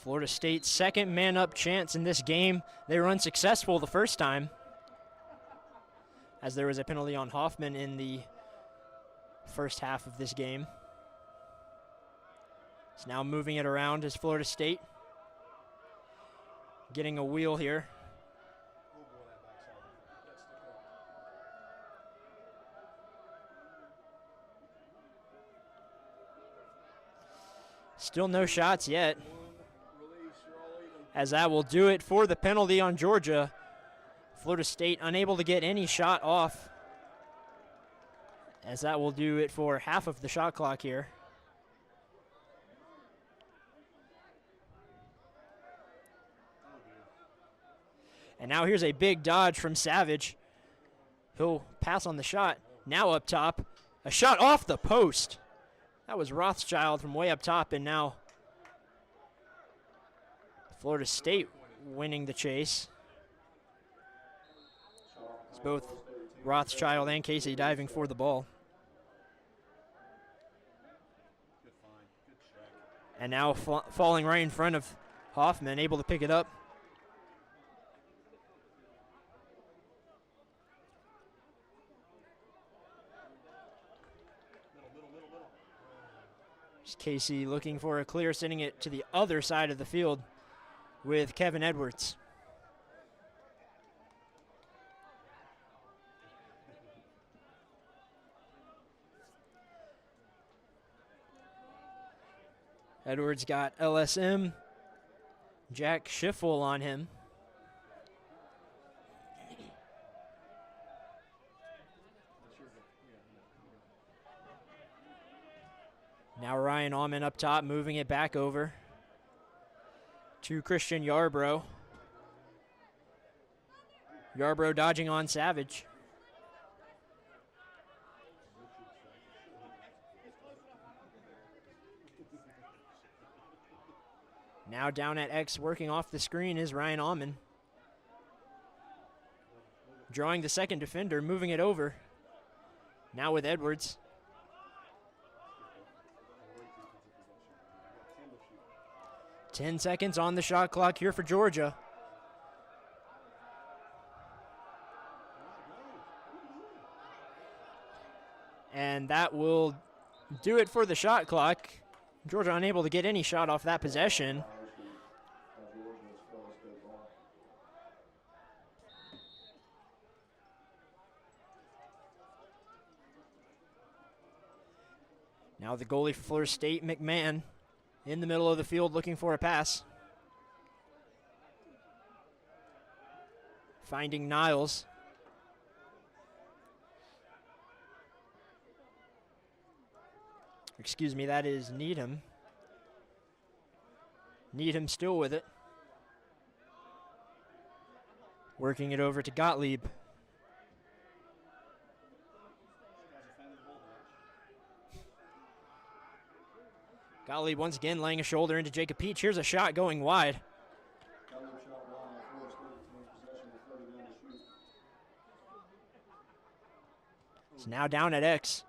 Florida State's second man-up chance in this game. They were unsuccessful the first time, as there was a penalty on Hoffman in the first half of this game. It's now moving it around as Florida State getting a wheel here. Still no shots yet, as that will do it for the penalty on Georgia. Florida State unable to get any shot off, as that will do it for half of the shot clock here. And now here's a big dodge from Savage. He'll pass on the shot. Now up top, a shot off the post. That was Rothschild from way up top, and now Florida State winning the chase. It's both Rothschild and Casey diving for the ball. And now falling right in front of Hoffman, able to pick it up. Just Casey looking for a clear, sending it to the other side of the field with Kevin Edwards. Edwards got LSM, Jack Schiffel on him. Now Ryan Allman up top, moving it back over to Christian Yarborough. Yarborough dodging on Savage. Now down at X, working off the screen, is Ryan Allman. Drawing the second defender, moving it over. Now with Edwards. Ten seconds on the shot clock here for Georgia. And that will do it for the shot clock. Georgia unable to get any shot off that possession. Now the goalie for Florida State, McMahon, in the middle of the field looking for a pass. Finding Niles. Excuse me, that is Needham. Needham still with it. Working it over to Gottlieb. Gottlieb once again laying a shoulder into Jacob Peach. Here's a shot going wide. It's now down at X.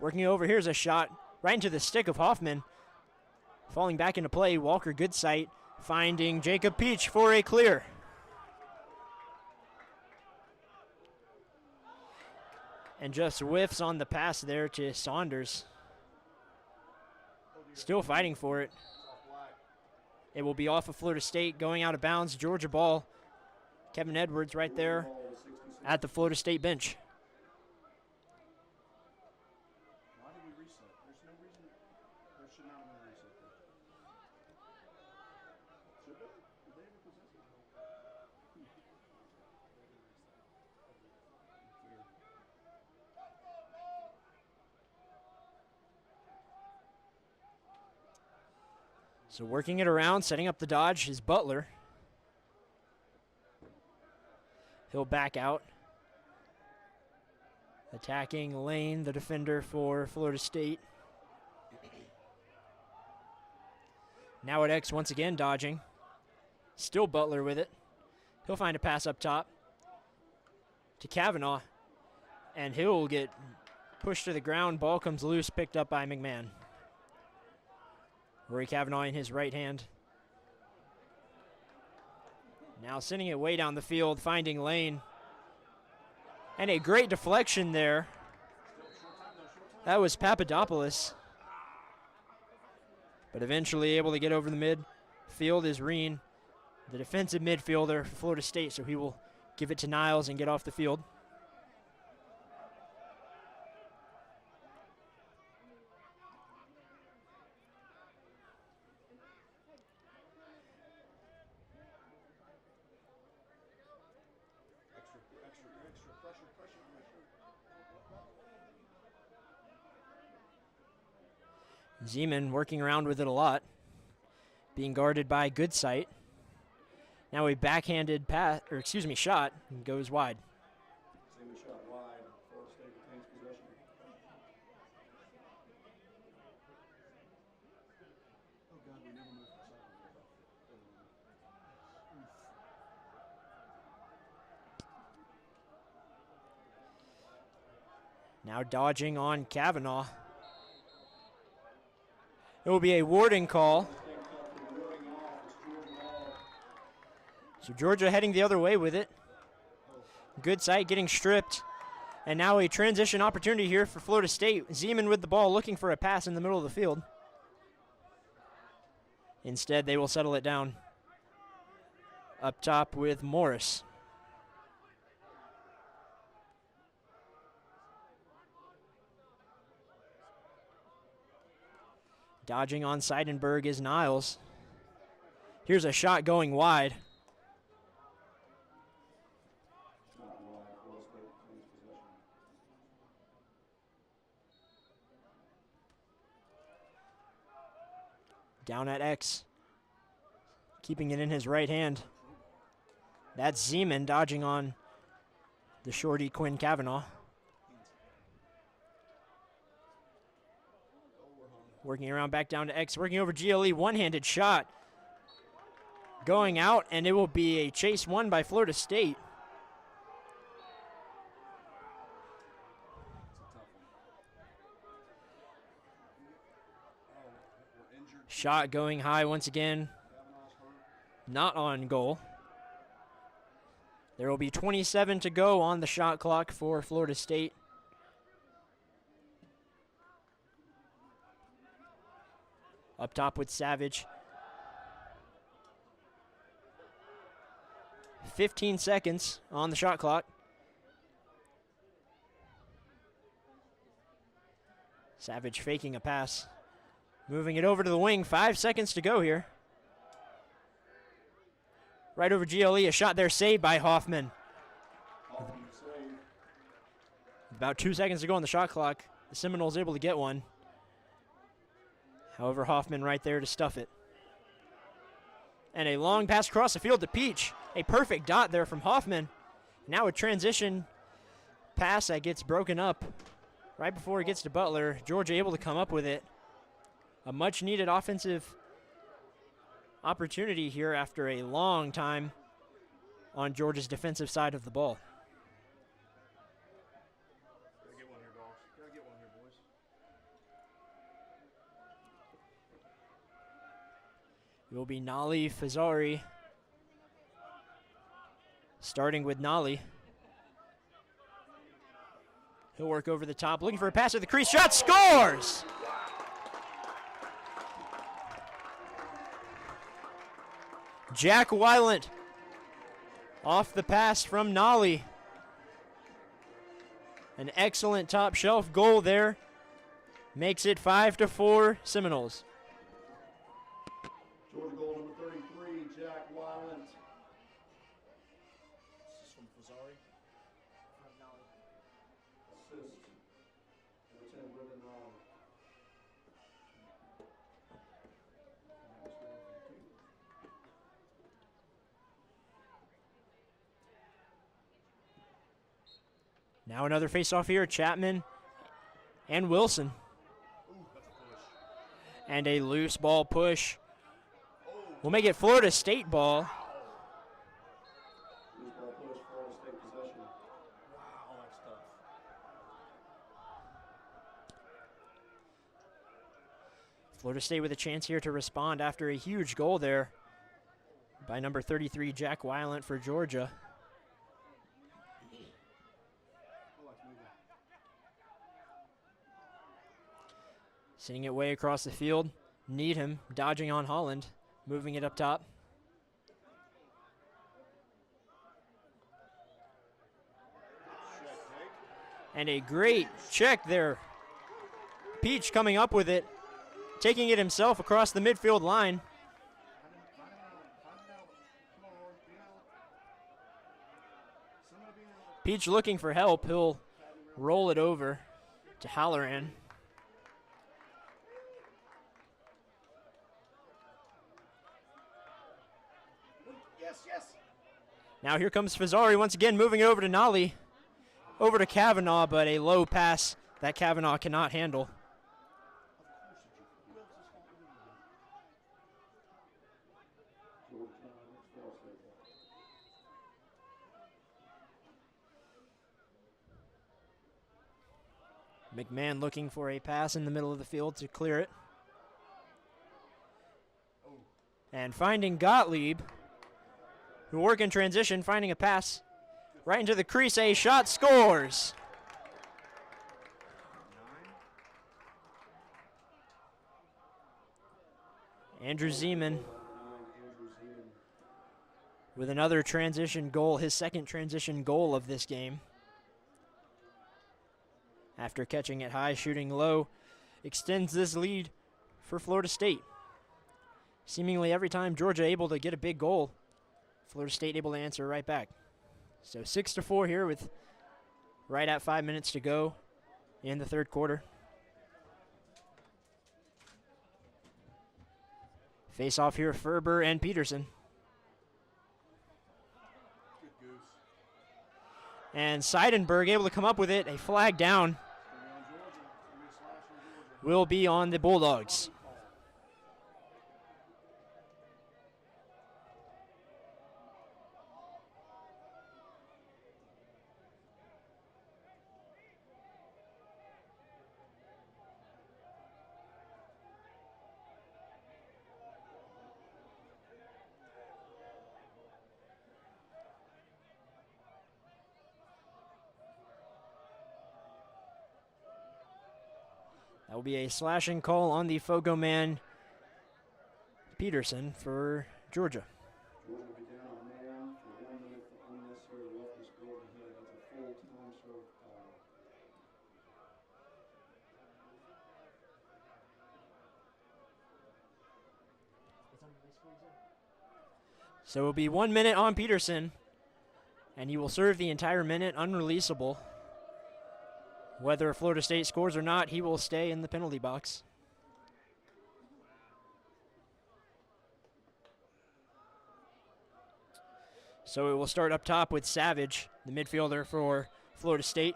Working over, here's a shot right into the stick of Hoffman. Falling back into play, Walker Goodsight finding Jacob Peach for a clear. And just whiffs on the pass there to Saunders. Still fighting for it. It will be off of Florida State, going out of bounds. Georgia ball. Kevin Edwards right there at the Florida State bench. Why did we reset? There's no reason. There should not have been a reset there. Should they? Did they ever possess it? So working it around, setting up the dodge is Butler. He'll back out. Attacking Lane, the defender for Florida State. Now at X once again dodging. Still Butler with it. He'll find a pass up top to Kavanaugh. And he'll get pushed to the ground. Ball comes loose, picked up by McMahon. Rory Kavanaugh in his right hand. Now sending it way down the field, finding Lane. And a great deflection there. That was Papadopoulos. But eventually able to get over the midfield is Reen, the defensive midfielder for Florida State, so he will give it to Niles and get off the field. Zeman working around with it a lot, being guarded by Goodsight. Now a backhanded pass, or excuse me, shot, and goes wide. Same shot wide. Florida State retains possession. Oh God, we never moved the side. Now dodging on Kavanaugh. It will be a warding call. So Georgia heading the other way with it. Goodsight getting stripped. And now a transition opportunity here for Florida State. Zeman with the ball looking for a pass in the middle of the field. Instead, they will settle it down up top with Morris. Dodging on Seidenberg is Niles. Here's a shot going wide. Down at X. Keeping it in his right hand. That's Zeman dodging on the shorty Quinn Kavanaugh. Working around back down to X, working over GLE, one-handed shot. Going out, and it will be a chase won by Florida State. Shot going high once again. Not on goal. There will be 27 to go on the shot clock for Florida State. Up top with Savage. 15 seconds on the shot clock. Savage faking a pass. Moving it over to the wing. 5 seconds to go here. Right over GLE. A shot there saved by Hoffman. About 2 seconds to go on the shot clock. The Seminoles able to get one. However, Hoffman right there to stuff it. And a long pass across the field to Peach. A perfect dot there from Hoffman. Now a transition pass that gets broken up right before it gets to Butler. Georgia able to come up with it. A much needed offensive opportunity here after a long time on Georgia's defensive side of the ball. Gotta get one here, dogs. Gotta get one here, boys. It will be Nali Fazari. Starting with Nali. He'll work over the top, looking for a pass at the crease. Shot scores! Jack Weiland off the pass from Nali. An excellent top shelf goal there. Makes it 5-4 Seminoles. Georgia goal number 33, Jack Weiland. This is from Fazari. Assist. Number 10, Brendan Ryan. Now another face-off here, Chapman and Wilson. Ooh, that's a push. And a loose ball push. We'll make it Florida State ball. Loose ball push, Florida State possession. Wow, that's tough. Florida State with a chance here to respond after a huge goal there by number 33, Jack Weiland for Georgia. Sending it way across the field. Needham dodging on Holland, moving it up top. And a great check there. Peach coming up with it, taking it himself across the midfield line. Peach looking for help. He'll roll it over to Halloran. Now here comes Fazari once again, moving over to Nali. Over to Kavanaugh, but a low pass that Kavanaugh cannot handle. McMahon looking for a pass in the middle of the field to clear it. And finding Gottlieb, who work in transition, finding a pass right into the crease. A shot scores. Andrew Zeman with another transition goal, his second transition goal of this game. After catching it high, shooting low, extends this lead for Florida State. Seemingly every time Georgia able to get a big goal, Florida State able to answer right back. So 6-4 here with right at 5 minutes to go in the third quarter. Face off here, Ferber and Peterson. And Seidenberg able to come up with it. A flag down will be on the Bulldogs. That will be a slashing call on the Fogo man, Peterson for Georgia. Georgia will be down a man for 1 minute for unnecessary roughness going ahead. That's a full time serve foul. So it will be 1 minute on Peterson, and he will serve the entire minute unreleasable. Whether Florida State scores or not, he will stay in the penalty box. So it will start up top with Savage, the midfielder for Florida State.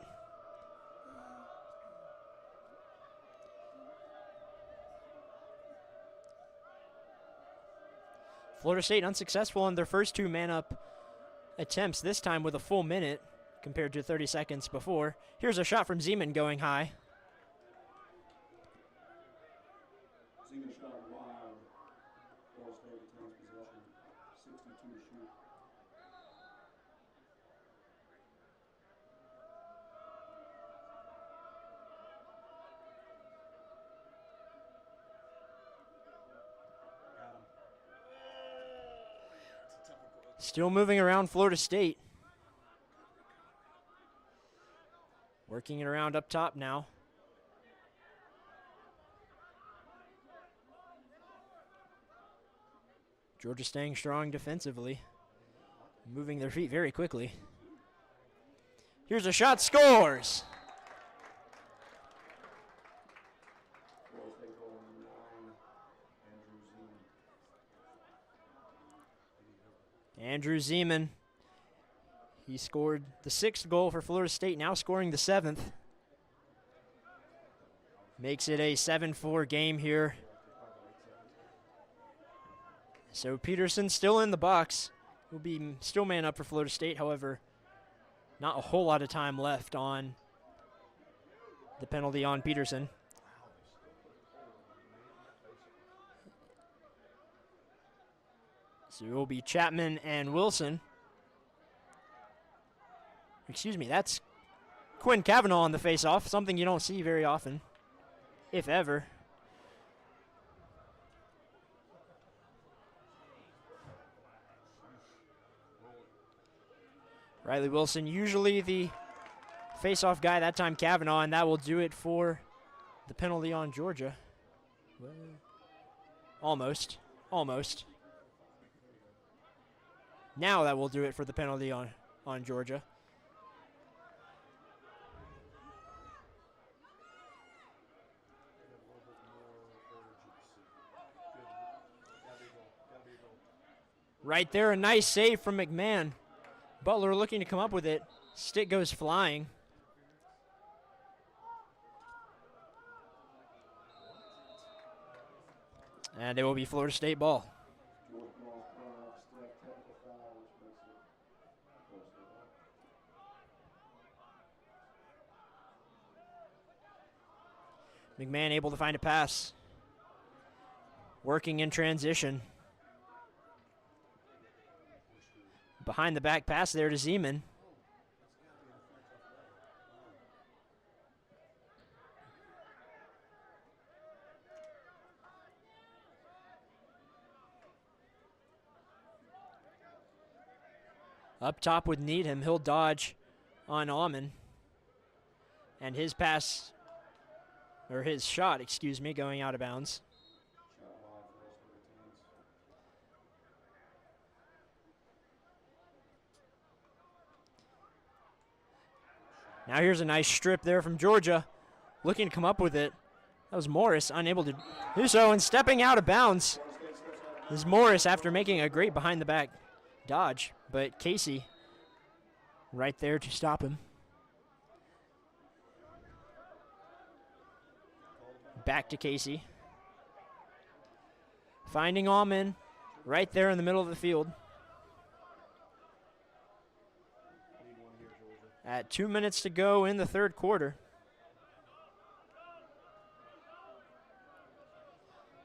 Florida State unsuccessful on their first 2 man-up attempts, this time with a full minute compared to 30 seconds before. Here's a shot from Zeman going high. Zeman shot wide. Florida State retains possession. 62 to shoot. Still moving around Florida State. Working it around up top now. Georgia staying strong defensively. Moving their feet very quickly. Here's a shot, scores! Florida State goal number 9, Andrew Zeman. Andrew Zeman. He scored the 6th goal for Florida State, now scoring the 7th. Makes it a 7-4 game here. So Peterson still in the box. Will be still man up for Florida State, however, not a whole lot of time left on the penalty on Peterson. So it will be Chapman and Wilson. Excuse me, that's Quinn Cavanaugh on the face-off, something you don't see very often, if ever. Riley Wilson, usually the face-off guy, that time Cavanaugh, and that will do it for the penalty on Georgia. Well, almost. Now that will do it for the penalty on Georgia. Right there, a nice save from McMahon. Butler looking to come up with it. Stick goes flying. And it will be Florida State ball. McMahon able to find a pass. Working in transition. Behind the back pass there to Zeman. Up top with Needham, he'll dodge on Alman. And his pass, or his shot, excuse me, going out of bounds. Now here's a nice strip there from Georgia, looking to come up with it. That was Morris, unable to do so, and stepping out of bounds is Morris after making a great behind-the-back dodge, but Casey right there to stop him. Back to Casey. Finding Alman right there in the middle of the field. At 2 minutes to go in the third quarter.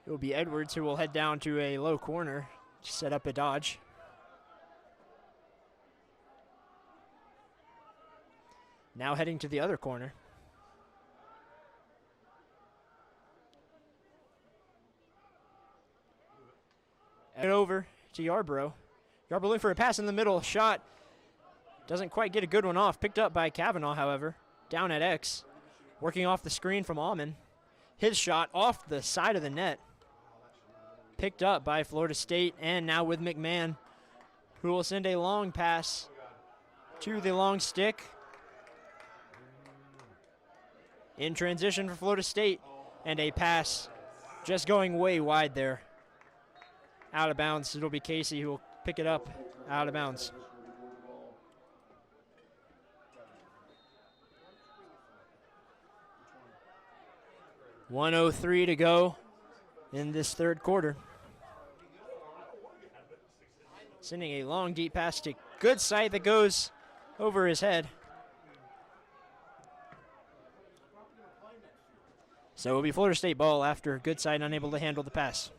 It will be Edwards who will head down to a low corner to set up a dodge. Now heading to the other corner. It over to Yarborough. Yarborough looking for a pass in the middle. Shot doesn't quite get a good one off. Picked up by Kavanaugh, however. Down at X. Working off the screen from Alman. His shot off the side of the net. Picked up by Florida State, and now with McMahon, who will send a long pass to the long stick. In transition for Florida State, and a pass just going way wide there. Out of bounds. It'll be Casey who will pick it up out of bounds. .103 to go in this third quarter. Sending a long, deep pass to Goodsight that goes over his head. So it'll be Florida State ball after Goodsight unable to handle the pass.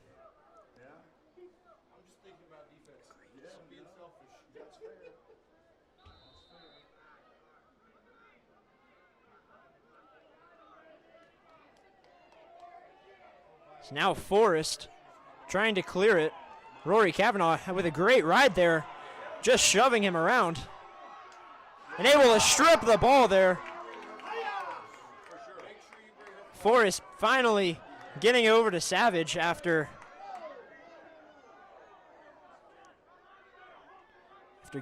So now Forrest trying to clear it. Rory Kavanaugh with a great ride there, just shoving him around. And able to strip the ball there. Forrest finally getting over to Savage after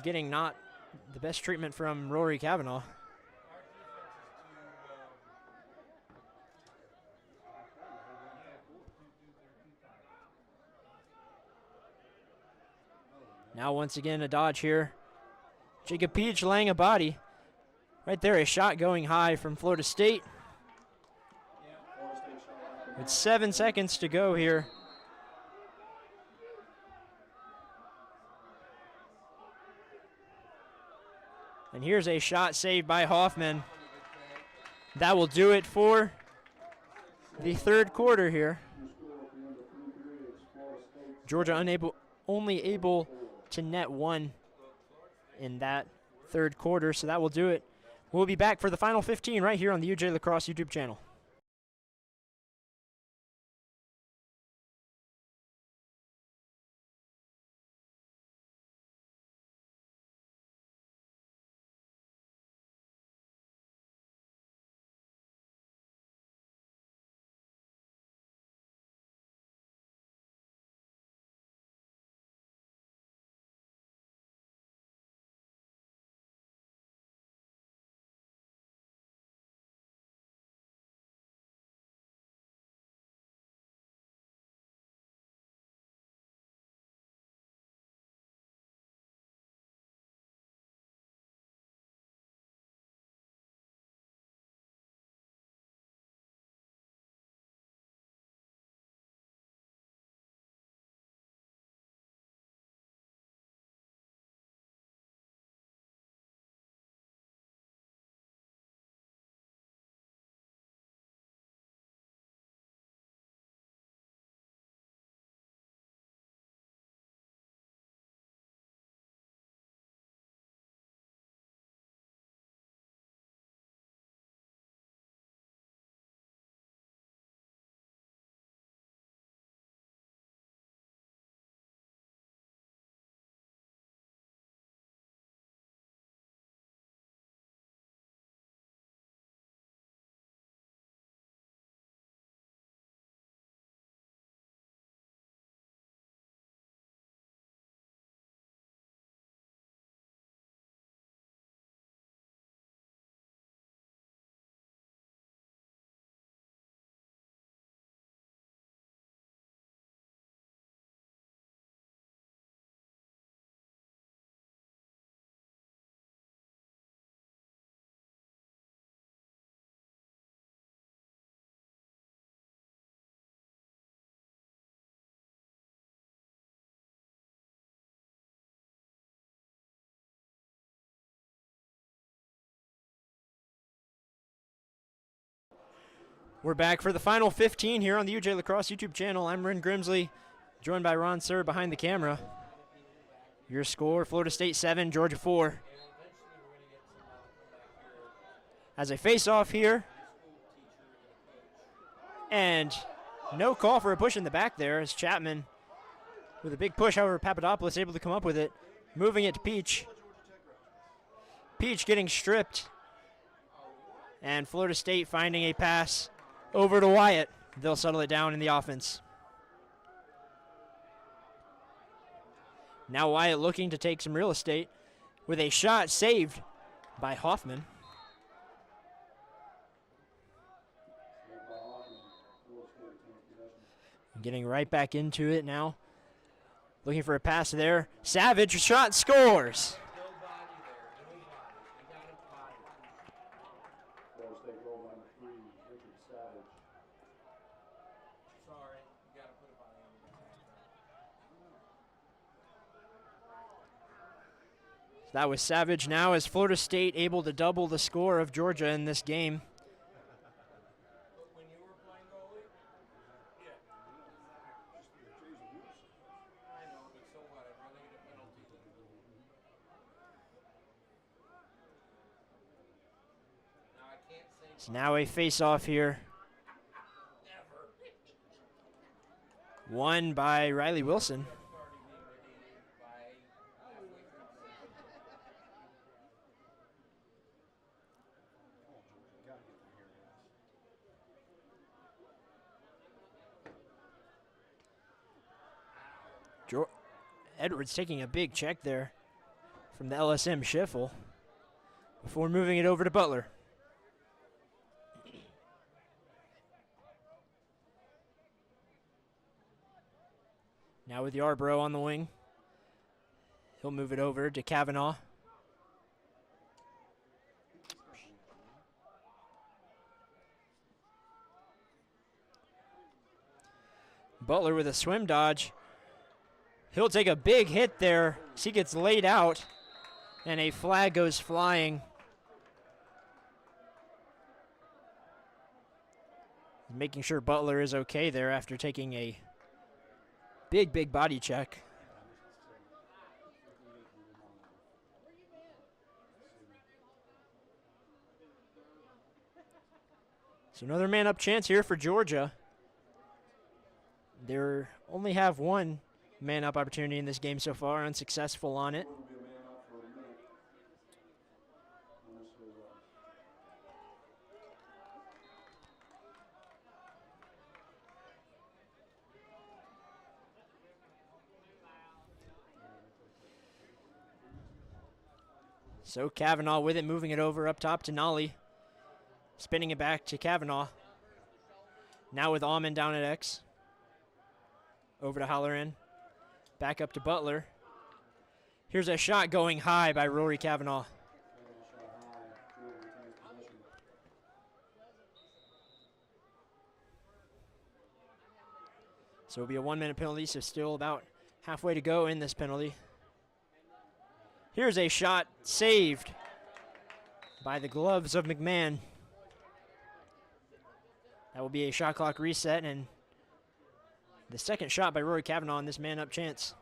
getting not the best treatment from Rory Kavanaugh. Now once again a dodge here. Jacob Peach laying a body. Right there, a shot going high from Florida State. With 7 seconds to go here. And here's a shot saved by Hoffman. That will do it for the third quarter here. Georgia only able to net one in that third quarter, so that will do it. We'll be back for the final 15 right here on the UJ Lacrosse YouTube channel. We're back for the final 15 here on the UJ Lacrosse YouTube channel. I'm Ren Grimsley, joined by Ron Tsur behind the camera. Your score, Florida State 7, Georgia 4. As a face-off here. And no call for a push in the back there as Chapman With a big push, however, Papadopoulos able to come up with it, moving it to Peach. Peach getting stripped. And Florida State finding a pass over to Wyatt. They'll settle it down in the offense. Now Wyatt looking to take some real estate with a shot saved by Hoffman. Getting right back into it now. Looking for a pass there. Savage, shot, scores. Florida State goal line 3, Richard Savage. That was Savage. Now is Florida State able to double the score of Georgia in this game. So now a face-off here. Won by Riley Wilson. Edwards taking a big check there from the LSM Schiffel before moving it over to Butler. Now with Yarbrough on the wing. He'll move it over to Kavanaugh. Butler with a swim dodge. He'll take a big hit there as he gets laid out, and a flag goes flying. Making sure Butler is okay there after taking a big body check. So another man-up chance here for Georgia. They only have one man-up opportunity in this game so far, unsuccessful on it. So Kavanaugh with it, moving it over up top to Nolly. Spinning it back to Kavanaugh. Now with Almond down at X. Over to Halloran. Back up to Butler. Here's a shot going high by Rory Kavanaugh. So it'll be a 1-minute penalty, so still about halfway to go in this penalty. Here's a shot saved by the gloves of McMahon. That will be a shot clock reset, and the second shot by Rory Kavanaugh in this man-up chance.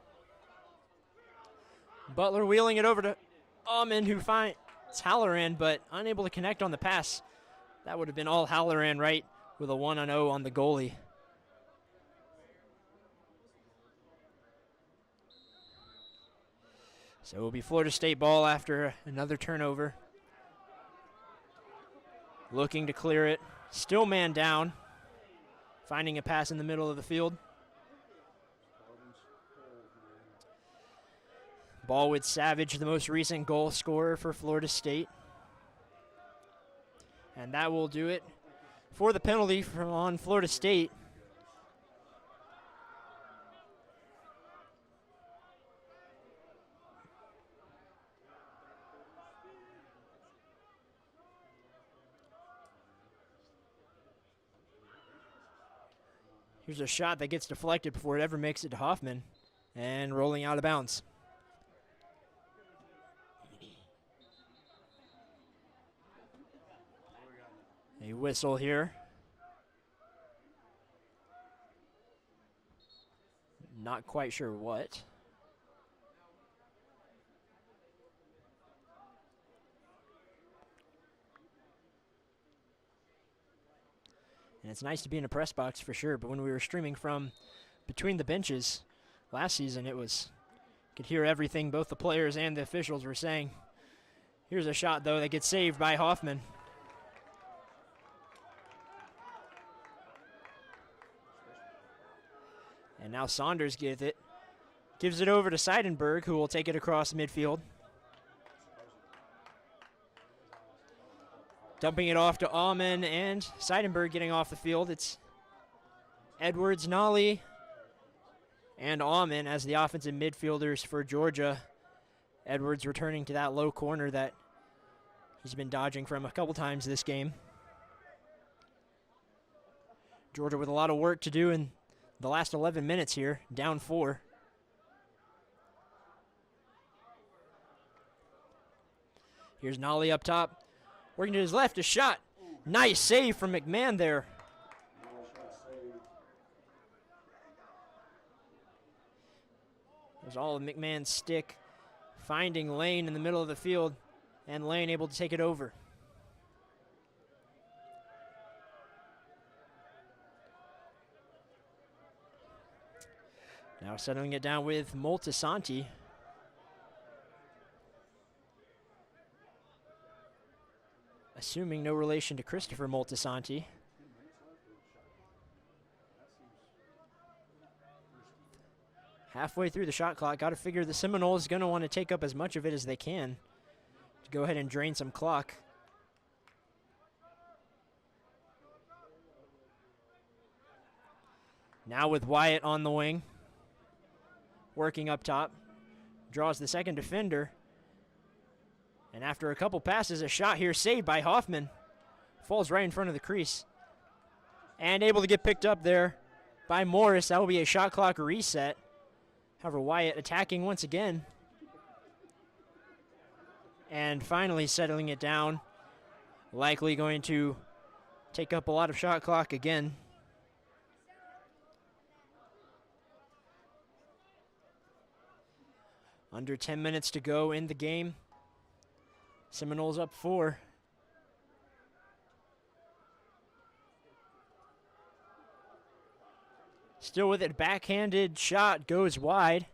Butler wheeling it over to Almond, who finds Halloran, but unable to connect on the pass. That would have been all Halloran, right, with a 1-0 on the goalie. So it will be Florida State ball after another turnover. Looking to clear it. Still man down. Finding a pass in the middle of the field. Ball with Savage, the most recent goal scorer for Florida State. And that will do it for the penalty on Florida State. Here's a shot that gets deflected before it ever makes it to Hoffman, and rolling out of bounds. A whistle here. Not quite sure what. And it's nice to be in a press box for sure, but when we were streaming from between the benches, last season, it was, could hear everything both the players and the officials were saying. Here's a shot, though, that gets saved by Hoffman. And now Saunders gives it over to Seidenberg, who will take it across midfield. Dumping it off to Allman, and Seidenberg getting off the field. It's Edwards, Nolly, and Allman as the offensive midfielders for Georgia. Edwards returning to that low corner that he's been dodging from a couple times this game. Georgia with a lot of work to do in the last 11 minutes here, down 4. Here's Nolly up top, working to his left, a shot. Nice save from McMahon there. There's all of McMahon's stick, finding Lane in the middle of the field, and Lane able to take it over. Now settling it down with Moltisanti. Assuming no relation to Christopher Moltisanti. Halfway through the shot clock, got to figure the Seminoles going to want to take up as much of it as they can to go ahead and drain some clock. Now with Wyatt on the wing, working up top, draws the second defender. And after a couple passes, a shot here saved by Hoffman. Falls right in front of the crease. And able to get picked up there by Morris. That will be a shot clock reset. However, Wyatt attacking once again. And finally settling it down. Likely going to take up a lot of shot clock again. Under 10 minutes to go in the game. Seminoles up 4. Still with it, backhanded shot goes wide.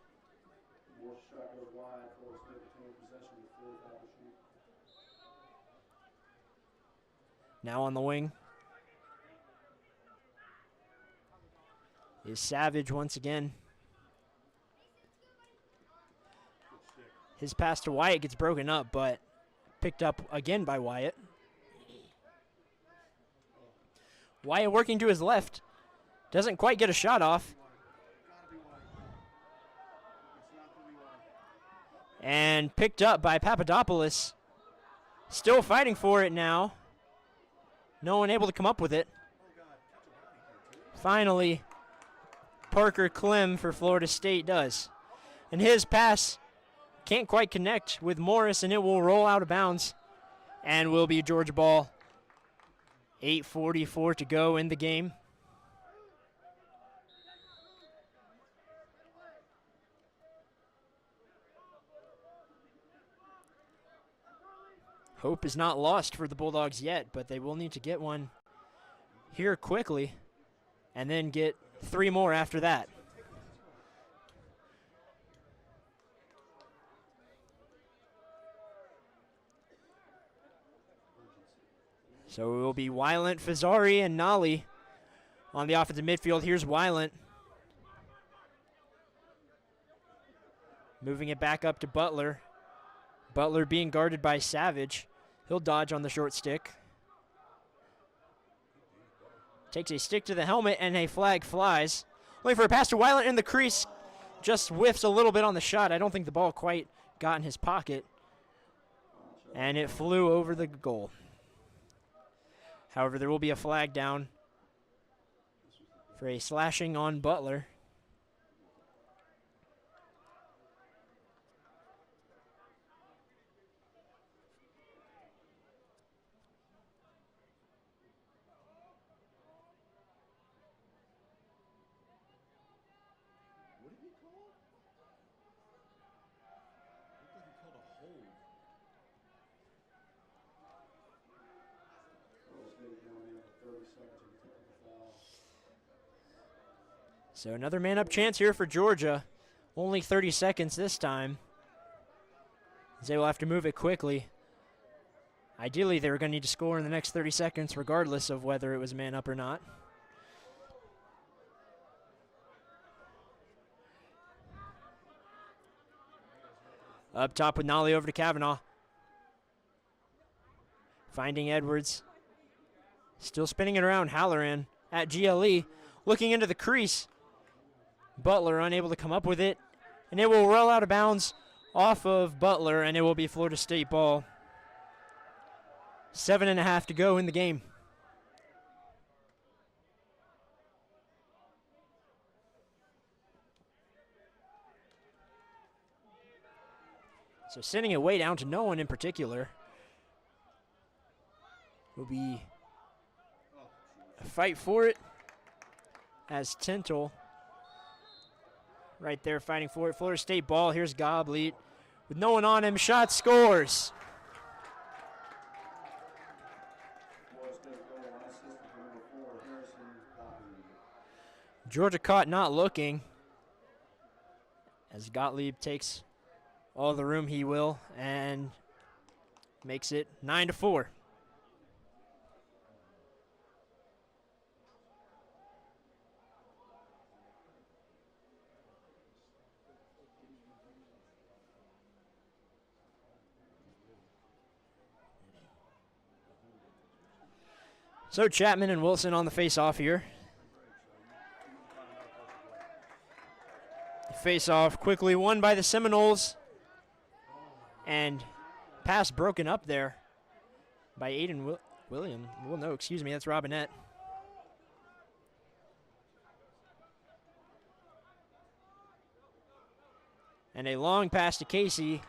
Now on the wing is Savage once again. His pass to Wyatt gets broken up, but picked up again by Wyatt. Wyatt working to his left. Doesn't quite get a shot off. And picked up by Papadopoulos. Still fighting for it now. No one able to come up with it. Finally, Parker Clem for Florida State does. And his pass can't quite connect with Morris, and it will roll out of bounds and will be Georgia ball. 8:44 to go in the game. Hope is not lost for the Bulldogs yet, but they will need to get one here quickly and then get 3 more after that. So it will be Weilant, Fazzari, and Nolly on the offensive midfield. Here's Weilant. Moving it back up to Butler. Butler being guarded by Savage. He'll dodge on the short stick. Takes a stick to the helmet, and a flag flies. Looking for a pass to Weilant in the crease. Just whiffs a little bit on the shot. I don't think the ball quite got in his pocket. And it flew over the goal. However, there will be a flag down for a slashing on Butler. What did he call it? Looked like he called a hold. So another man-up chance here for Georgia. Only 30 seconds this time, as they will have to move it quickly. Ideally, they were going to need to score in the next 30 seconds, regardless of whether it was a man up or not. Up top with Nolly over to Kavanaugh. Finding Edwards. Still spinning it around. Halloran at GLE. Looking into the crease. Butler unable to come up with it. And it will roll out of bounds off of Butler, and it will be Florida State ball. 7.5 to go in the game. So sending it way down to no one in particular. Will be a fight for it as Tintle right there fighting for it. Florida State ball. Here's Goblet with no one on him. Shot scores. Georgia caught not looking as Gottlieb takes all the room he will and makes it 9-4. So Chapman and Wilson on the face-off here. Face-off quickly won by the Seminoles. And pass broken up there by Aiden William. Well, no, excuse me, that's Robinette. And a long pass to Casey.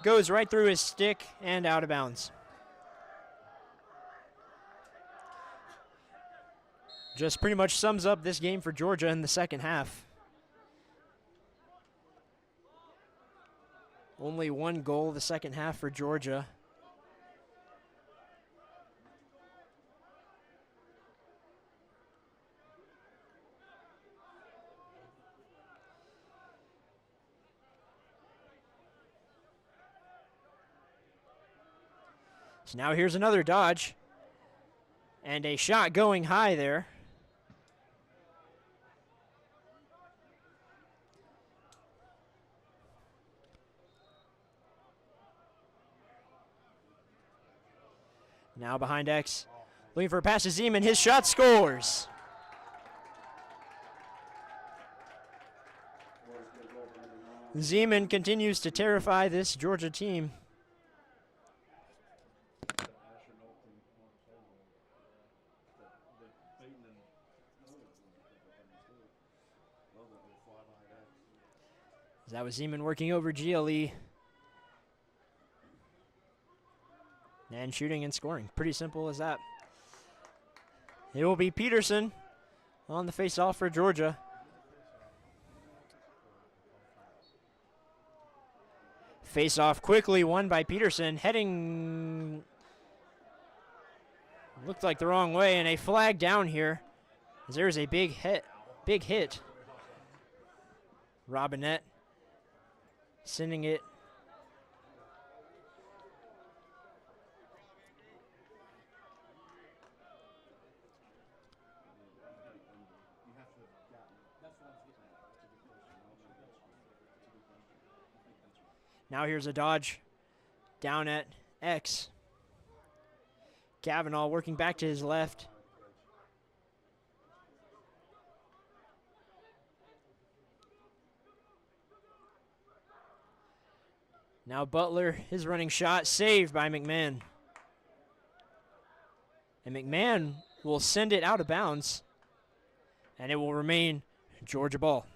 Goes right through his stick and out of bounds. Just pretty much sums up this game for Georgia in the second half. Only one goal the second half for Georgia. So now here's another dodge. And a shot going high there. Now behind X. Looking for a pass to Zeman. His shot scores. Zeman continues to terrify this Georgia team. That was Zeman working over GLE. And shooting and scoring. Pretty simple as that. It will be Peterson on the face-off for Georgia. Face-off quickly won by Peterson. Heading looked like the wrong way, and a flag down here. As there's a big hit. Robinette sending it. Now here's a dodge down at X. Kavanaugh working back to his left. Now Butler, his running shot saved by McMahon. And McMahon will send it out of bounds. And it will remain Georgia ball.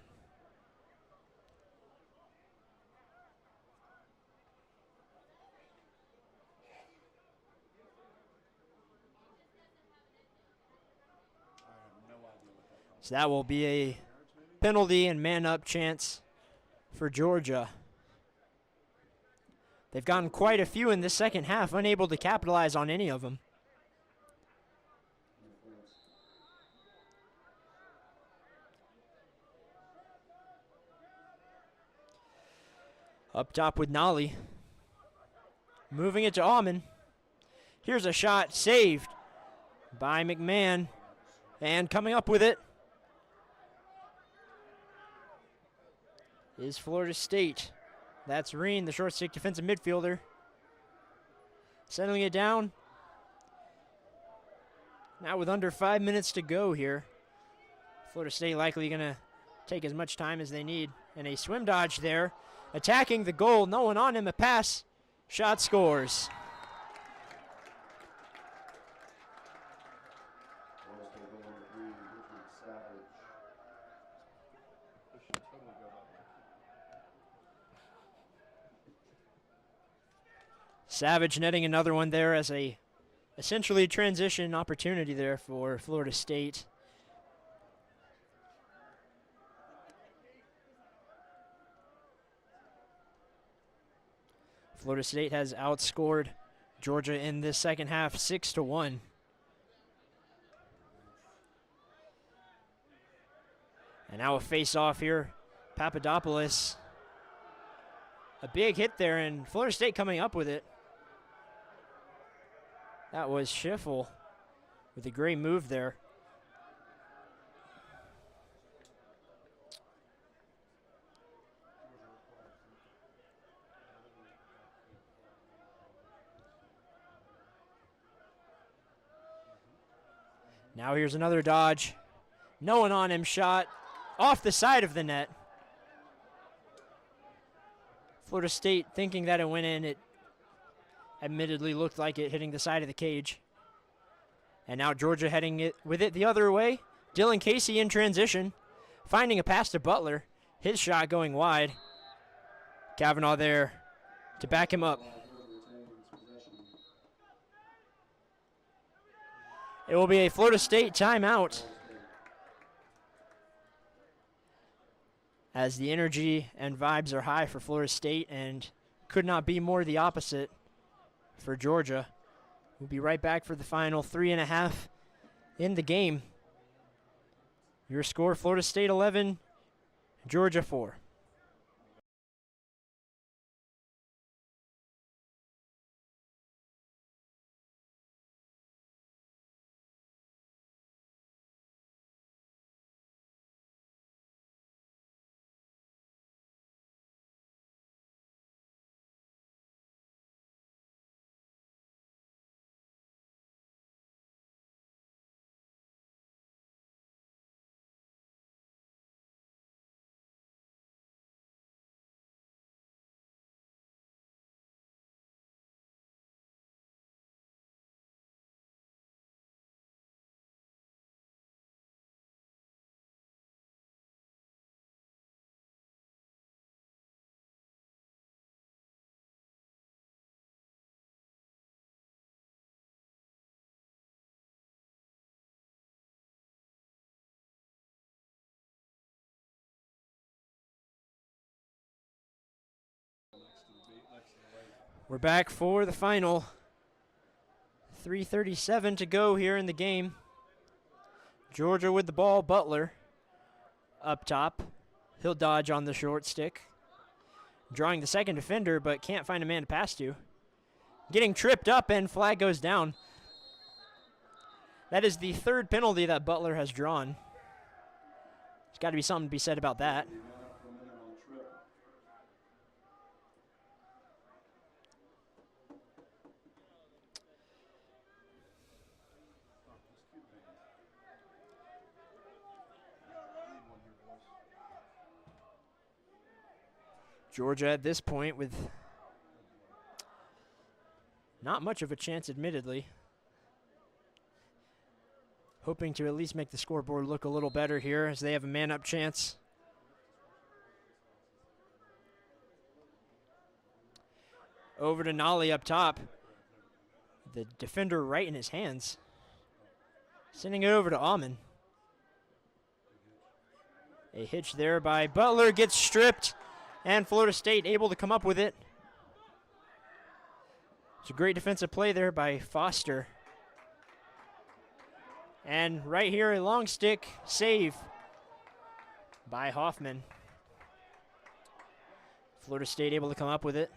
So that will be a penalty and man-up chance for Georgia. They've gotten quite a few in this second half, unable to capitalize on any of them. Up top with Nolly. Moving it to Alman. Here's a shot saved by McMahon. And coming up with it is Florida State. That's Reen, the short stick defensive midfielder. Settling it down. Now with under 5 minutes to go here. Florida State likely going to take as much time as they need. And a swim dodge there. Attacking the goal. No one on him. A pass. Shot scores. Savage netting another one there as a essentially transition opportunity there for Florida State. Florida State has outscored Georgia in this second half 6-1. And now a face-off here. Papadopoulos. A big hit there, and Florida State coming up with it. That was Schiffel with a great move there. Now here's another dodge. No one on him, shot off the side of the net. Florida State thinking that it went in. It admittedly looked like it hitting the side of the cage. And now Georgia heading it with it the other way. Dylan Casey in transition, finding a pass to Butler. His shot going wide. Kavanaugh there to back him up. It will be a Florida State timeout, as the energy and vibes are high for Florida State and could not be more the opposite for Georgia. We'll be right back for the final 3.5 in the game. Your score, Florida State 11, Georgia 4. We're back for the final. 3:37 to go here in the game. Georgia with the ball. Butler up top. He'll dodge on the short stick. Drawing the second defender, but can't find a man to pass to. Getting tripped up, and flag goes down. That is the third penalty that Butler has drawn. There's got to be something to be said about that. Georgia at this point with not much of a chance, admittedly. Hoping to at least make the scoreboard look a little better here as they have a man-up chance. Over to Nolly up top. The defender right in his hands. Sending it over to Alman. A hitch there by Butler, gets stripped. And Florida State able to come up with it. It's a great defensive play there by Foster. And right here, a long stick save by Hoffman. Florida State able to come up with it.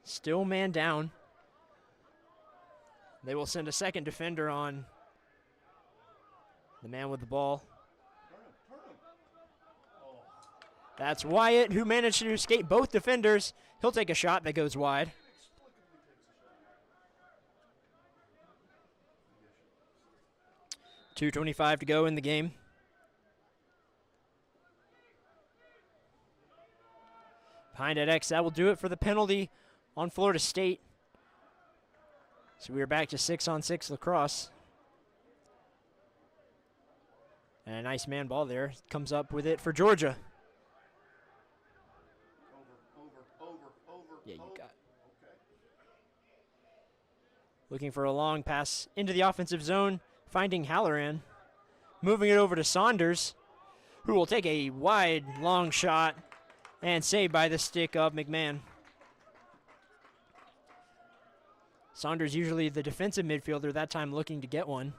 Still man down. They will send a second defender on the man with the ball. That's Wyatt, who managed to escape both defenders. He'll take a shot that goes wide. .2:25 to go in the game. Behind at X, that will do it for the penalty on Florida State. So we are back to 6-on-6 lacrosse. And a nice man ball there. Comes up with it for Georgia. Yeah, you got it. Looking for a long pass into the offensive zone, finding Halloran. Moving it over to Saunders, who will take a wide, long shot and saved by the stick of McMahon. Saunders usually the defensive midfielder, that time looking to get one.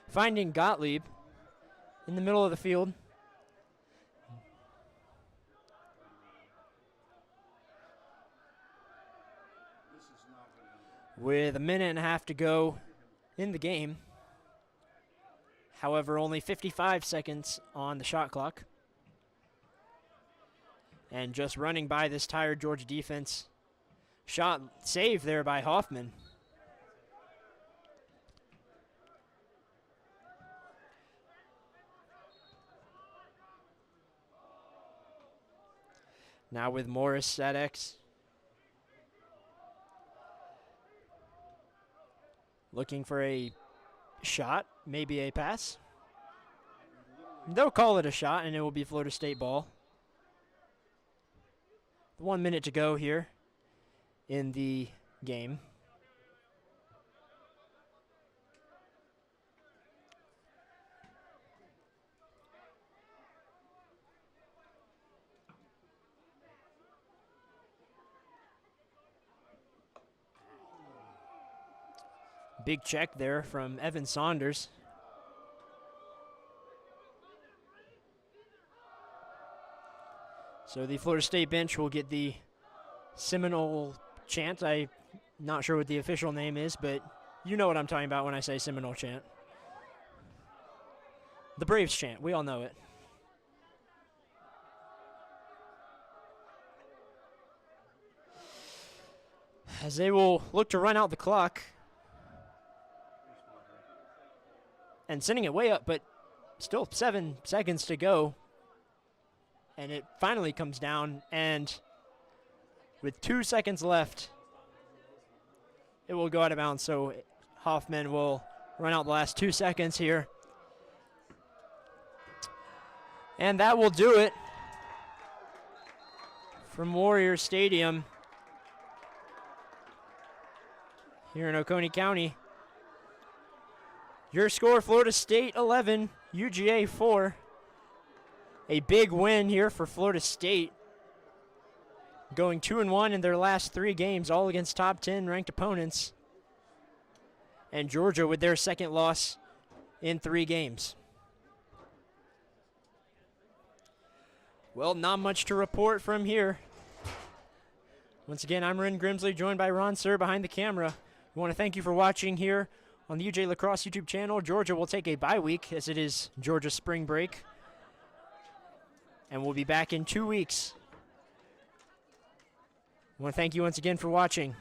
Finding Gottlieb in the middle of the field. With a minute and a half to go in the game. However, only 55 seconds on the shot clock. And just running by this tired Georgia defense. Shot saved there by Hoffman. Now with Morris at X. Looking for a shot, maybe a pass. They'll call it a shot, and it will be Florida State ball. 1 minute to go here in the game. Big check there from Evan Saunders. So the Florida State bench will get the Seminole chant. I'm not sure what the official name is, but you know what I'm talking about when I say Seminole chant. The Braves chant, we all know it. As they will look to run out the clock. And sending it way up, but still 7 seconds to go. And it finally comes down, and with 2 seconds left, it will go out of bounds. So Hoffman will run out the last 2 seconds here. And that will do it from Warrior Stadium here in Oconee County. Your score, Florida State 11, UGA 4. A big win here for Florida State. Going 2-1 in their last 3 games, all against top 10 ranked opponents. And Georgia with their second loss in 3 games. Well, not much to report from here. Once again, I'm Ren Grimsley, joined by Ron Tsur behind the camera. We want to thank you for watching here on the UJ Lacrosse YouTube channel. Georgia will take a bye week as it is Georgia spring break. And we'll be back in 2 weeks. I want to thank you once again for watching.